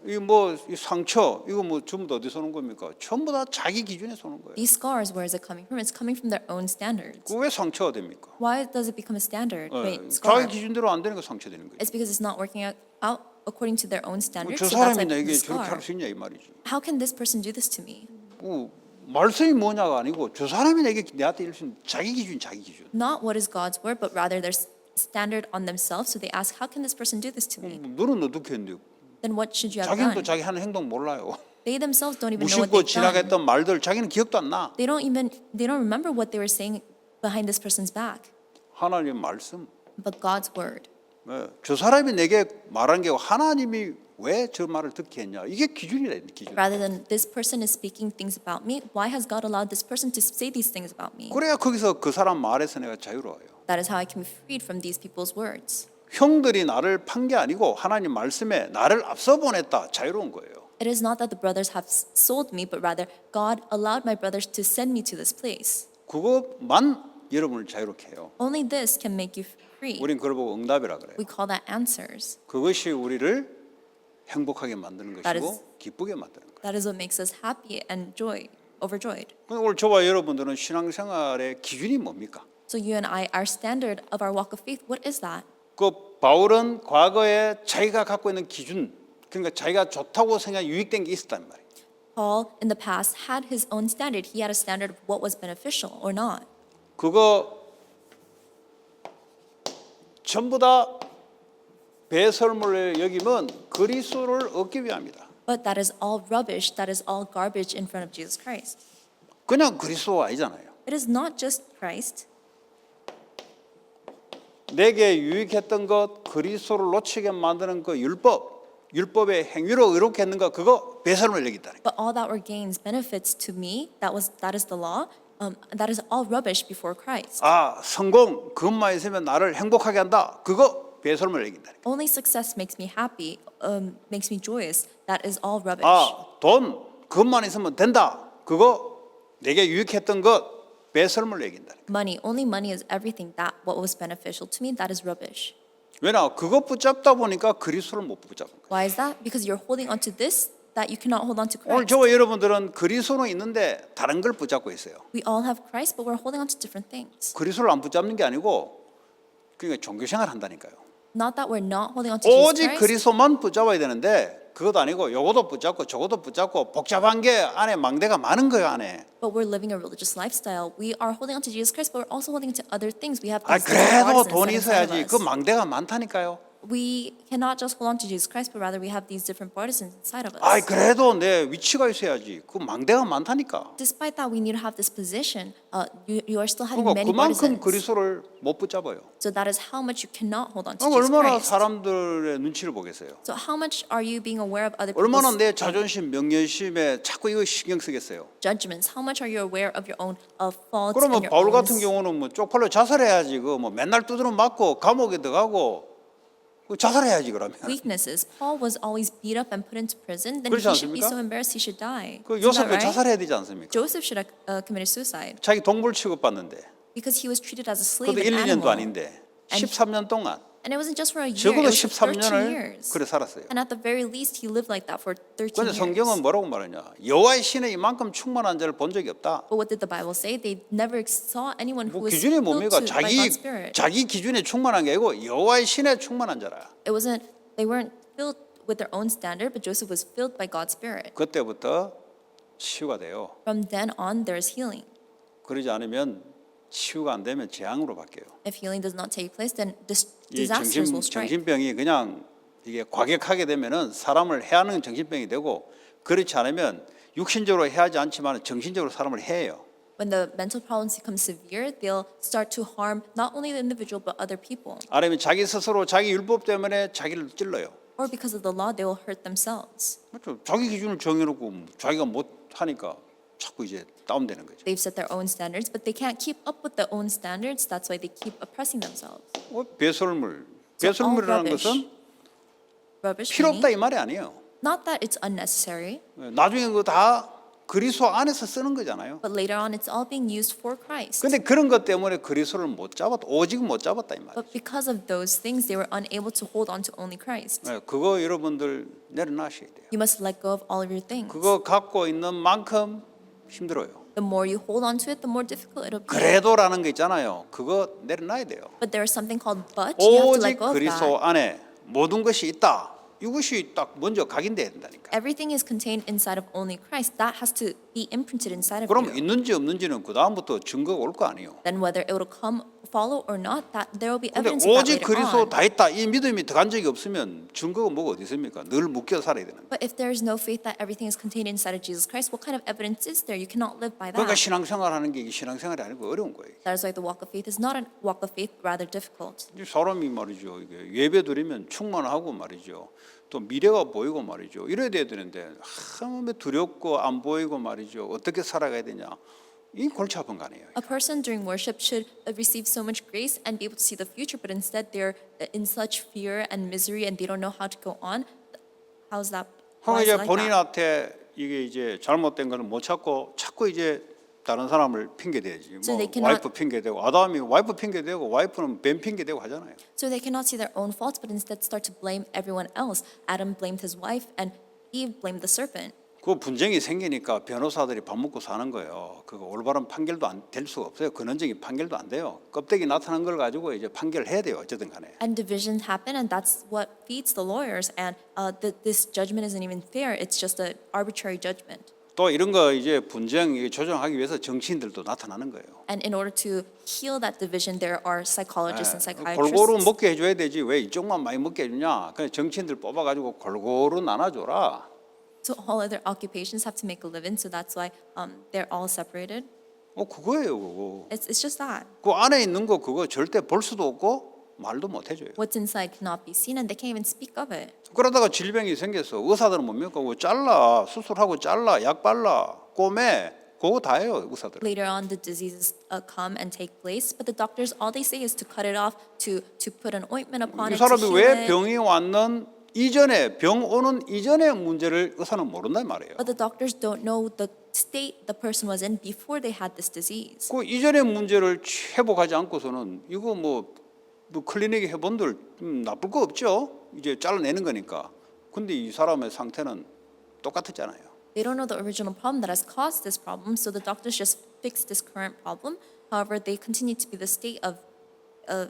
[SPEAKER 1] 이 상처 이거 뭐 전부 다 어디서 오는 겁니까? 전부 다 자기 기준에서 오는 거예요.
[SPEAKER 2] These scars, where is it coming from? It's coming from their own standards.
[SPEAKER 1] 그 왜 상처가 됩니까?
[SPEAKER 2] Why does it become a standard? Wait,
[SPEAKER 1] 자기
[SPEAKER 2] scar.
[SPEAKER 1] 기준대로 안 되니까 상처되는 거예요.
[SPEAKER 2] It's because it's not working out according to their own standards.
[SPEAKER 1] 저
[SPEAKER 2] So that's why
[SPEAKER 1] 사람이
[SPEAKER 2] it's
[SPEAKER 1] 나에게
[SPEAKER 2] a
[SPEAKER 1] 저렇게
[SPEAKER 2] scar.
[SPEAKER 1] 할 수 있냐 이 말이지.
[SPEAKER 2] How can this person do this to me?
[SPEAKER 1] 말씀이 뭐냐가 아니고 저 사람이 내한테 이럴 수 있는 자기 기준.
[SPEAKER 2] Not what is God's word, but rather their standard on themselves. So they ask, how can this person do this to me?
[SPEAKER 1] 너는 어떻게 했는데?
[SPEAKER 2] Then what should you have
[SPEAKER 1] 자기는 또
[SPEAKER 2] done?
[SPEAKER 1] 자기 하는 행동 몰라요.
[SPEAKER 2] They themselves don't even know what
[SPEAKER 1] 무심코
[SPEAKER 2] they've done.
[SPEAKER 1] 지나갔던 말들 자기는 기억도 안 나.
[SPEAKER 2] They don't remember what they were saying behind this person's back.
[SPEAKER 1] 하나님 말씀.
[SPEAKER 2] But God's word.
[SPEAKER 1] 저 사람이 내게 말한 게 하나님이 왜 저 말을 듣게 했냐? 이게 기준이라 기준.
[SPEAKER 2] Rather than this person is speaking things about me, why has God allowed this person to say these things about me?
[SPEAKER 1] 그래야 거기서 그 사람 말에서 내가 자유로워요.
[SPEAKER 2] That is how I can be freed from these people's words.
[SPEAKER 1] 형들이 나를 판 게 아니고 하나님 말씀에 나를 앞서 보냈다. 자유로운 거예요.
[SPEAKER 2] It is not that the brothers have sold me, but rather God allowed my brothers to send me to this place.
[SPEAKER 1] 그것만 여러분을 자유롭게 해요.
[SPEAKER 2] Only this can make you free.
[SPEAKER 1] 우린 그걸 보고 응답이라 그래요.
[SPEAKER 2] We call that answers.
[SPEAKER 1] 그것이 우리를 행복하게 만드는
[SPEAKER 2] That
[SPEAKER 1] 것이고
[SPEAKER 2] is-
[SPEAKER 1] 기쁘게 만드는 거예요.
[SPEAKER 2] That is what makes us happy and overjoyed.
[SPEAKER 1] 오늘 저와 여러분들은 신앙생활의 기준이 뭡니까?
[SPEAKER 2] So you and I, our standard of our walk of faith, what is that?
[SPEAKER 1] 그 바울은 과거에 자기가 갖고 있는 기준, 그러니까 자기가 좋다고 생각 유익된 게 있었단 말이에요.
[SPEAKER 2] Paul in the past had his own standard. He had a standard of what was beneficial or not.
[SPEAKER 1] 그거 전부 다 배설물을 여기면 그리스도를 얻기 위함이다.
[SPEAKER 2] But that is all rubbish. That is all garbage in front of Jesus Christ.
[SPEAKER 1] 그냥 그리스도가 아니잖아요.
[SPEAKER 2] It is not just Christ.
[SPEAKER 1] 내게 유익했던 것, 그리스도를 놓치게 만드는 그 율법의 행위로 의롭게 했는 것, 그거 배설물 여기다는 거예요.
[SPEAKER 2] But all that were gains, benefits to me, that is the law. That is all rubbish before Christ.
[SPEAKER 1] 성공, 그것만 있으면 나를 행복하게 한다. 그거 배설물 여긴다는 거예요.
[SPEAKER 2] Only success makes me happy, makes me joyous. That is all rubbish.
[SPEAKER 1] 돈, 그것만 있으면 된다. 그거 내게 유익했던 것, 배설물 여긴다는 거예요.
[SPEAKER 2] Money, only money is everything. That what was beneficial to me, that is rubbish.
[SPEAKER 1] 왜냐, 그거 붙잡다 보니까 그리스도를 못 붙잡은 거예요.
[SPEAKER 2] Why is that? Because you're holding on to this that you cannot hold on to
[SPEAKER 1] 오늘
[SPEAKER 2] Christ.
[SPEAKER 1] 저와 여러분들은 그리스도는 있는데 다른 걸 붙잡고 있어요.
[SPEAKER 2] We all have Christ, but we're holding on to different things.
[SPEAKER 1] 그리스도를 안 붙잡는 게 아니고 그러니까 종교생활 한다니까요.
[SPEAKER 2] Not that we're not holding on to Jesus
[SPEAKER 1] 오직
[SPEAKER 2] Christ,
[SPEAKER 1] 그리스도만 붙잡아야 되는데 그것도 아니고 요것도 붙잡고 저것도 붙잡고 복잡한 게 안에 망대가 많은 거예요 안에.
[SPEAKER 2] but we're living a religious lifestyle. We are holding on to Jesus Christ, but we're also holding on to other things. We have these
[SPEAKER 1] 그래도
[SPEAKER 2] different
[SPEAKER 1] 돈이
[SPEAKER 2] partisans inside
[SPEAKER 1] 있어야지.
[SPEAKER 2] of
[SPEAKER 1] 그
[SPEAKER 2] us.
[SPEAKER 1] 망대가 많다니까요.
[SPEAKER 2] We cannot just hold on to Jesus Christ, but rather we have these different partisans inside of us.
[SPEAKER 1] 그래도 내 위치가 있어야지. 그 망대가 많다니까.
[SPEAKER 2] Despite that, we need to have this position. You are still having
[SPEAKER 1] 그러니까
[SPEAKER 2] many
[SPEAKER 1] 그만큼
[SPEAKER 2] partisans.
[SPEAKER 1] 그리스도를 못 붙잡아요.
[SPEAKER 2] So that is how much you cannot hold on to
[SPEAKER 1] 그럼
[SPEAKER 2] Jesus
[SPEAKER 1] 얼마나
[SPEAKER 2] Christ.
[SPEAKER 1] 사람들의 눈치를 보겠어요.
[SPEAKER 2] So how much are you being aware of other
[SPEAKER 1] 얼마나
[SPEAKER 2] people's
[SPEAKER 1] 내 자존심, 명예심에 자꾸 이거 신경 쓰겠어요.
[SPEAKER 2] judgments? How much are you aware of your own faults
[SPEAKER 1] 그러면
[SPEAKER 2] and your
[SPEAKER 1] 바울
[SPEAKER 2] own?
[SPEAKER 1] 같은 경우는 뭐 쪽팔려 자살해야지. 그 뭐 맨날 두드려 맞고 감옥에 들어가고 그 자살해야지 그러면.
[SPEAKER 2] weaknesses. Paul was always beat up and put into prison. Then
[SPEAKER 1] 그렇지
[SPEAKER 2] he should be
[SPEAKER 1] 않습니까?
[SPEAKER 2] so embarrassed he should die.
[SPEAKER 1] 그
[SPEAKER 2] Isn't that
[SPEAKER 1] 요셉도
[SPEAKER 2] right?
[SPEAKER 1] 자살해야 되지 않습니까?
[SPEAKER 2] Joseph should have committed suicide
[SPEAKER 1] 자기 동물 취급받는데
[SPEAKER 2] because he was treated as a slave,
[SPEAKER 1] 그것도 1,
[SPEAKER 2] an
[SPEAKER 1] 2년도
[SPEAKER 2] animal.
[SPEAKER 1] 아닌데 13년 동안
[SPEAKER 2] And it wasn't just for a year,
[SPEAKER 1] 적어도
[SPEAKER 2] it was for 13
[SPEAKER 1] 13년을
[SPEAKER 2] years.
[SPEAKER 1] 그래 살았어요.
[SPEAKER 2] And at the very least, he lived like that for 13
[SPEAKER 1] 그런데
[SPEAKER 2] years.
[SPEAKER 1] 성경은 뭐라고 말하냐? 여호와의 신에 이만큼 충만한 자를 본 적이 없다.
[SPEAKER 2] But what did the Bible say? They never saw anyone who
[SPEAKER 1] 뭐
[SPEAKER 2] was
[SPEAKER 1] 기준이
[SPEAKER 2] filled
[SPEAKER 1] 뭡니까?
[SPEAKER 2] by God's Spirit.
[SPEAKER 1] 자기 기준에 충만한 게 아니고 여호와의 신에 충만한 자라.
[SPEAKER 2] They weren't filled with their own standard, but Joseph was filled by God's Spirit.
[SPEAKER 1] 그때부터 치유가 돼요.
[SPEAKER 2] From then on, there is healing.
[SPEAKER 1] 그러지 않으면 치유가 안 되면 재앙으로 바뀌어요.
[SPEAKER 2] If healing does not take place, then
[SPEAKER 1] 이
[SPEAKER 2] disasters will strike.
[SPEAKER 1] 정신병이 그냥 이게 과격하게 되면은 사람을 해하는 정신병이 되고 그렇지 않으면 육신적으로 해하지 않지만 정신적으로 사람을 해요.
[SPEAKER 2] When the mental problems become severe, they'll start to harm not only the individual but other people.
[SPEAKER 1] 아니면 자기 스스로 자기 율법 때문에 자기를 찔러요.
[SPEAKER 2] Or because of the law, they will hurt themselves.
[SPEAKER 1] 그렇죠. 자기 기준을 정해놓고 자기가 못 하니까 자꾸 이제 다운되는 거죠.
[SPEAKER 2] They've set their own standards, but they can't keep up with their own standards. That's why they keep oppressing themselves.
[SPEAKER 1] 배설물.
[SPEAKER 2] So
[SPEAKER 1] 배설물이라는
[SPEAKER 2] all
[SPEAKER 1] 것은
[SPEAKER 2] Rubbish
[SPEAKER 1] 필요 없다
[SPEAKER 2] meaning,
[SPEAKER 1] 이 말이 아니에요.
[SPEAKER 2] not that it's unnecessary.
[SPEAKER 1] 나중에 그거 다 그리스도 안에서 쓰는 거잖아요.
[SPEAKER 2] But later on, it's all being used for Christ.
[SPEAKER 1] 근데 그런 것 때문에 그리스도를 못 잡았다. 오직 못 잡았다 이 말이에요.
[SPEAKER 2] But because of those things, they were unable to hold on to only Christ.
[SPEAKER 1] 그거 여러분들 내려놔셔야 돼요.
[SPEAKER 2] You must let go of all of your things.
[SPEAKER 1] 그거 갖고 있는 만큼 힘들어요.
[SPEAKER 2] The more you hold on to it, the more difficult it'll be.
[SPEAKER 1] 그래도라는 거 있잖아요. 그거 내려놔야 돼요.
[SPEAKER 2] But there is something called but. You have to let
[SPEAKER 1] 오직
[SPEAKER 2] go of
[SPEAKER 1] 그리스도
[SPEAKER 2] that.
[SPEAKER 1] 안에 모든 것이 있다. 이것이 딱 먼저 각인돼야 된다니까.
[SPEAKER 2] Everything is contained inside of only Christ. That has to be imprinted inside of
[SPEAKER 1] 그럼
[SPEAKER 2] you.
[SPEAKER 1] 있는지 없는지는 그 다음부터 증거가 올 거 아니에요.
[SPEAKER 2] Then whether it will come, follow or not, that there will be
[SPEAKER 1] 근데
[SPEAKER 2] evidence of that
[SPEAKER 1] 오직
[SPEAKER 2] later
[SPEAKER 1] 그리스도
[SPEAKER 2] on.
[SPEAKER 1] 다 있다. 이 믿음이 들어간 적이 없으면 증거가 뭐가 어디 있습니까? 늘 묶여 살아야 되는 거예요.
[SPEAKER 2] But if there is no faith that everything is contained inside of Jesus Christ, what kind of evidence is there? You cannot live by
[SPEAKER 1] 그러니까
[SPEAKER 2] that.
[SPEAKER 1] 신앙생활하는 게 이게 신앙생활이 아니고 어려운 거예요.
[SPEAKER 2] That is why the walk of faith is not a walk of faith, rather difficult.
[SPEAKER 1] 이 사람이 말이죠. 이게 예배 드리면 충만하고 말이죠. 또 미래가 보이고 말이죠. 이래야 돼야 되는데 하면 두렵고 안 보이고 말이죠. 어떻게 살아가야 되냐. 이 골치 아픈 거 아니에요.
[SPEAKER 2] A person during worship should receive so much grace and be able to see the future, but instead they're in such fear and misery and they don't know how to go on. How's that?
[SPEAKER 1] 그럼
[SPEAKER 2] Why is
[SPEAKER 1] 이제
[SPEAKER 2] it like that?
[SPEAKER 1] 본인한테 이게 이제 잘못된 거를 못 찾고 자꾸 이제 다른 사람을 핑계 대지.
[SPEAKER 2] So
[SPEAKER 1] 뭐
[SPEAKER 2] they cannot-
[SPEAKER 1] 와이프 핑계 대고 아담이 와이프 핑계 대고 와이프는 뱀 핑계 대고 하잖아요.
[SPEAKER 2] So they cannot see their own faults, but instead start to blame everyone else. Adam blamed his wife, and Eve blamed the serpent.
[SPEAKER 1] 그 분쟁이 생기니까 변호사들이 밥 먹고 사는 거예요. 그거 올바른 판결도 안 될 수가 없어요. 근원적인 판결도 안 돼요. 껍데기 나타난 걸 가지고 이제 판결을 해야 돼요. 어쨌든 간에.
[SPEAKER 2] And divisions happen, and that's what feeds the lawyers. And this judgment isn't even fair. It's just an arbitrary judgment.
[SPEAKER 1] 또 이런 거 이제 분쟁 조정하기 위해서 정치인들도 나타나는 거예요.
[SPEAKER 2] And in order to heal that division, there are psychologists and
[SPEAKER 1] 골고루
[SPEAKER 2] psychiatrists.
[SPEAKER 1] 먹게 해줘야 되지 왜 이쪽만 많이 먹게 해주냐. 그냥 정치인들 뽑아가지고 골고루 나눠줘라.
[SPEAKER 2] So all other occupations have to make a living. So that's why they're all separated.
[SPEAKER 1] 그거예요. 그거.
[SPEAKER 2] It's just that.
[SPEAKER 1] 그 안에 있는 거 그거 절대 볼 수도 없고 말도 못 해줘요.
[SPEAKER 2] What's inside cannot be seen, and they can't even speak of it.
[SPEAKER 1] 그러다가 질병이 생겨서 의사들은 뭡니까? 잘라 수술하고 잘라 약 발라 꼬매 그거 다 해요 의사들.
[SPEAKER 2] Later on, the diseases come and take place, but the doctors, all they say is to cut it off, to put an ointment upon
[SPEAKER 1] 이
[SPEAKER 2] it, to
[SPEAKER 1] 사람이
[SPEAKER 2] heal
[SPEAKER 1] 왜
[SPEAKER 2] it.
[SPEAKER 1] 병이 왔는 이전에 병 오는 이전의 문제를 의사는 모른단 말이에요.
[SPEAKER 2] But the doctors don't know the state the person was in before they had this disease.
[SPEAKER 1] 그 이전의 문제를 회복하지 않고서는 이거 뭐 클리닉에 해본들 나쁠 거 없죠. 이제 잘라내는 거니까. 근데 이 사람의 상태는 똑같았잖아요.
[SPEAKER 2] They don't know the original problem that has caused this problem, so the doctors just fix this current problem. However, they continue to be the state of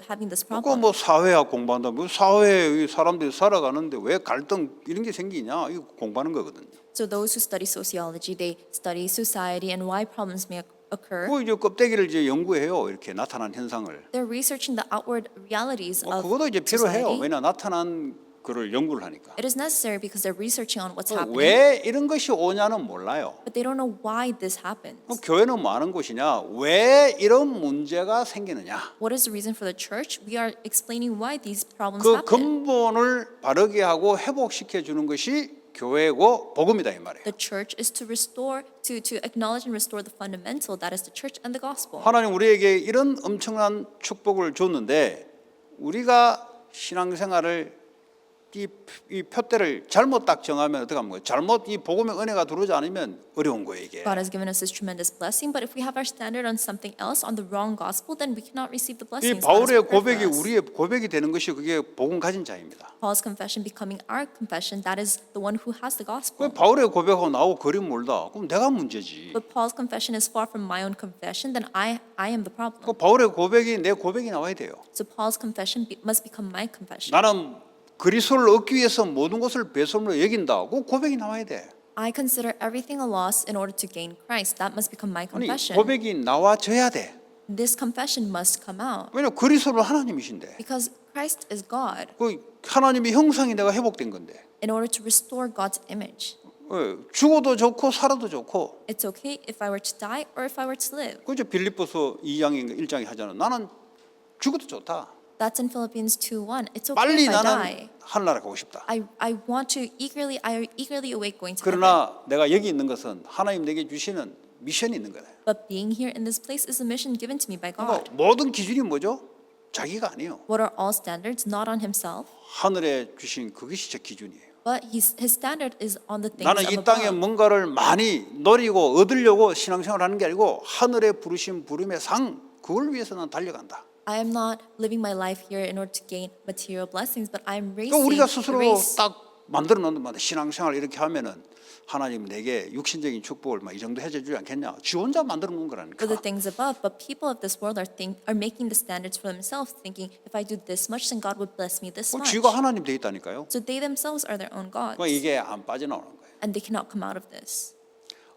[SPEAKER 2] having this
[SPEAKER 1] 그거
[SPEAKER 2] problem.
[SPEAKER 1] 뭐 사회학 공부한다. 뭐 사회에 사람들이 살아가는데 왜 갈등 이런 게 생기냐? 이거 공부하는 거거든요.
[SPEAKER 2] So those who study sociology, they study society and why problems may occur.
[SPEAKER 1] 그 이제 껍데기를 이제 연구해요. 이렇게 나타난 현상을.
[SPEAKER 2] They're researching the outward realities of
[SPEAKER 1] 그것도 이제 필요해요.
[SPEAKER 2] society.
[SPEAKER 1] 왜냐 나타난 거를 연구를 하니까.
[SPEAKER 2] It is necessary because they're researching on what's happening,
[SPEAKER 1] 왜 이런 것이 오냐는 몰라요.
[SPEAKER 2] but they don't know why this happens.
[SPEAKER 1] 교회는 뭐 하는 곳이냐? 왜 이런 문제가 생기느냐?
[SPEAKER 2] What is the reason for the church? We are explaining why these problems
[SPEAKER 1] 그
[SPEAKER 2] happen.
[SPEAKER 1] 근본을 바르게 하고 회복시켜 주는 것이 교회고 복음이다 이 말이에요.
[SPEAKER 2] The church is to restore, to acknowledge and restore the fundamental, that is the church and the gospel.
[SPEAKER 1] 하나님 우리에게 이런 엄청난 축복을 줬는데 우리가 신앙생활을 이 표대를 잘못 딱 정하면 어떻게 하는 거예요? 잘못 이 복음의 은혜가 들어오지 않으면 어려운 거예요 이게.
[SPEAKER 2] God has given us this tremendous blessing, but if we have our standard on something else, on the wrong gospel, then we cannot receive the
[SPEAKER 1] 이
[SPEAKER 2] blessings. God has
[SPEAKER 1] 바울의
[SPEAKER 2] prepared for
[SPEAKER 1] 고백이
[SPEAKER 2] us.
[SPEAKER 1] 우리의 고백이 되는 것이 그게 복음 가진 자입니다.
[SPEAKER 2] Paul's confession becoming our confession, that is the one who has the
[SPEAKER 1] 그
[SPEAKER 2] gospel.
[SPEAKER 1] 바울의 고백하고 나하고 거리 멀다. 그럼 내가 문제지.
[SPEAKER 2] But Paul's confession is far from my own confession, then I am the problem.
[SPEAKER 1] 그 바울의 고백이 내 고백이 나와야 돼요.
[SPEAKER 2] So Paul's confession must become my confession.
[SPEAKER 1] 나는 그리스도를 얻기 위해서 모든 것을 배설물로 여긴다. 그 고백이 나와야 돼.
[SPEAKER 2] I consider everything a loss in order to gain Christ. That must become my
[SPEAKER 1] 아니
[SPEAKER 2] confession.
[SPEAKER 1] 고백이 나와져야 돼.
[SPEAKER 2] This confession must come out
[SPEAKER 1] 왜냐면 그리스도는 하나님이신데.
[SPEAKER 2] because Christ is God.
[SPEAKER 1] 그 하나님의 형상이 내가 회복된 건데.
[SPEAKER 2] In order to restore God's image,
[SPEAKER 1] 죽어도 좋고 살아도 좋고.
[SPEAKER 2] it's okay if I were to die or if I were to live.
[SPEAKER 1] 그죠 빌립보서 2장인가 1장이 하잖아. 나는 죽어도 좋다.
[SPEAKER 2] That's in Philippians 2:1. It's okay
[SPEAKER 1] 빨리
[SPEAKER 2] if I
[SPEAKER 1] 나는
[SPEAKER 2] die.
[SPEAKER 1] 하늘나라 가고 싶다.
[SPEAKER 2] I want to eagerly await going to heaven.
[SPEAKER 1] 그러나 내가 여기 있는 것은 하나님 내게 주시는 미션이 있는 거다.
[SPEAKER 2] But being here in this place is a mission given to me by
[SPEAKER 1] 그러니까
[SPEAKER 2] God.
[SPEAKER 1] 모든 기준이 뭐죠? 자기가 아니에요.
[SPEAKER 2] What are all standards? Not on himself.
[SPEAKER 1] 하늘에 주신 그것이 제 기준이에요.
[SPEAKER 2] But his standard is on the things
[SPEAKER 1] 나는
[SPEAKER 2] of
[SPEAKER 1] 이 땅에
[SPEAKER 2] above.
[SPEAKER 1] 뭔가를 많이 노리고 얻으려고 신앙생활하는 게 아니고 하늘의 부르심 부름의 상 그걸 위해서 난 달려간다.
[SPEAKER 2] I am not living my life here in order to gain material blessings, but I am
[SPEAKER 1] 또
[SPEAKER 2] racing
[SPEAKER 1] 우리가
[SPEAKER 2] the
[SPEAKER 1] 스스로
[SPEAKER 2] race.
[SPEAKER 1] 딱 만들어 놓는 말 신앙생활 이렇게 하면은 하나님 내게 육신적인 축복을 막 이 정도 해주지 않겠냐? 지 혼자 만들어 놓은 거라니까.
[SPEAKER 2] For the things above, but people of this world are making the standards for themselves, thinking if I do this much, then God would bless me this much.
[SPEAKER 1] 지가 하나님 돼 있다니까요.
[SPEAKER 2] So they themselves are their own gods,
[SPEAKER 1] 그러니까 이게 안 빠져나오는 거예요.
[SPEAKER 2] and they cannot come out of this.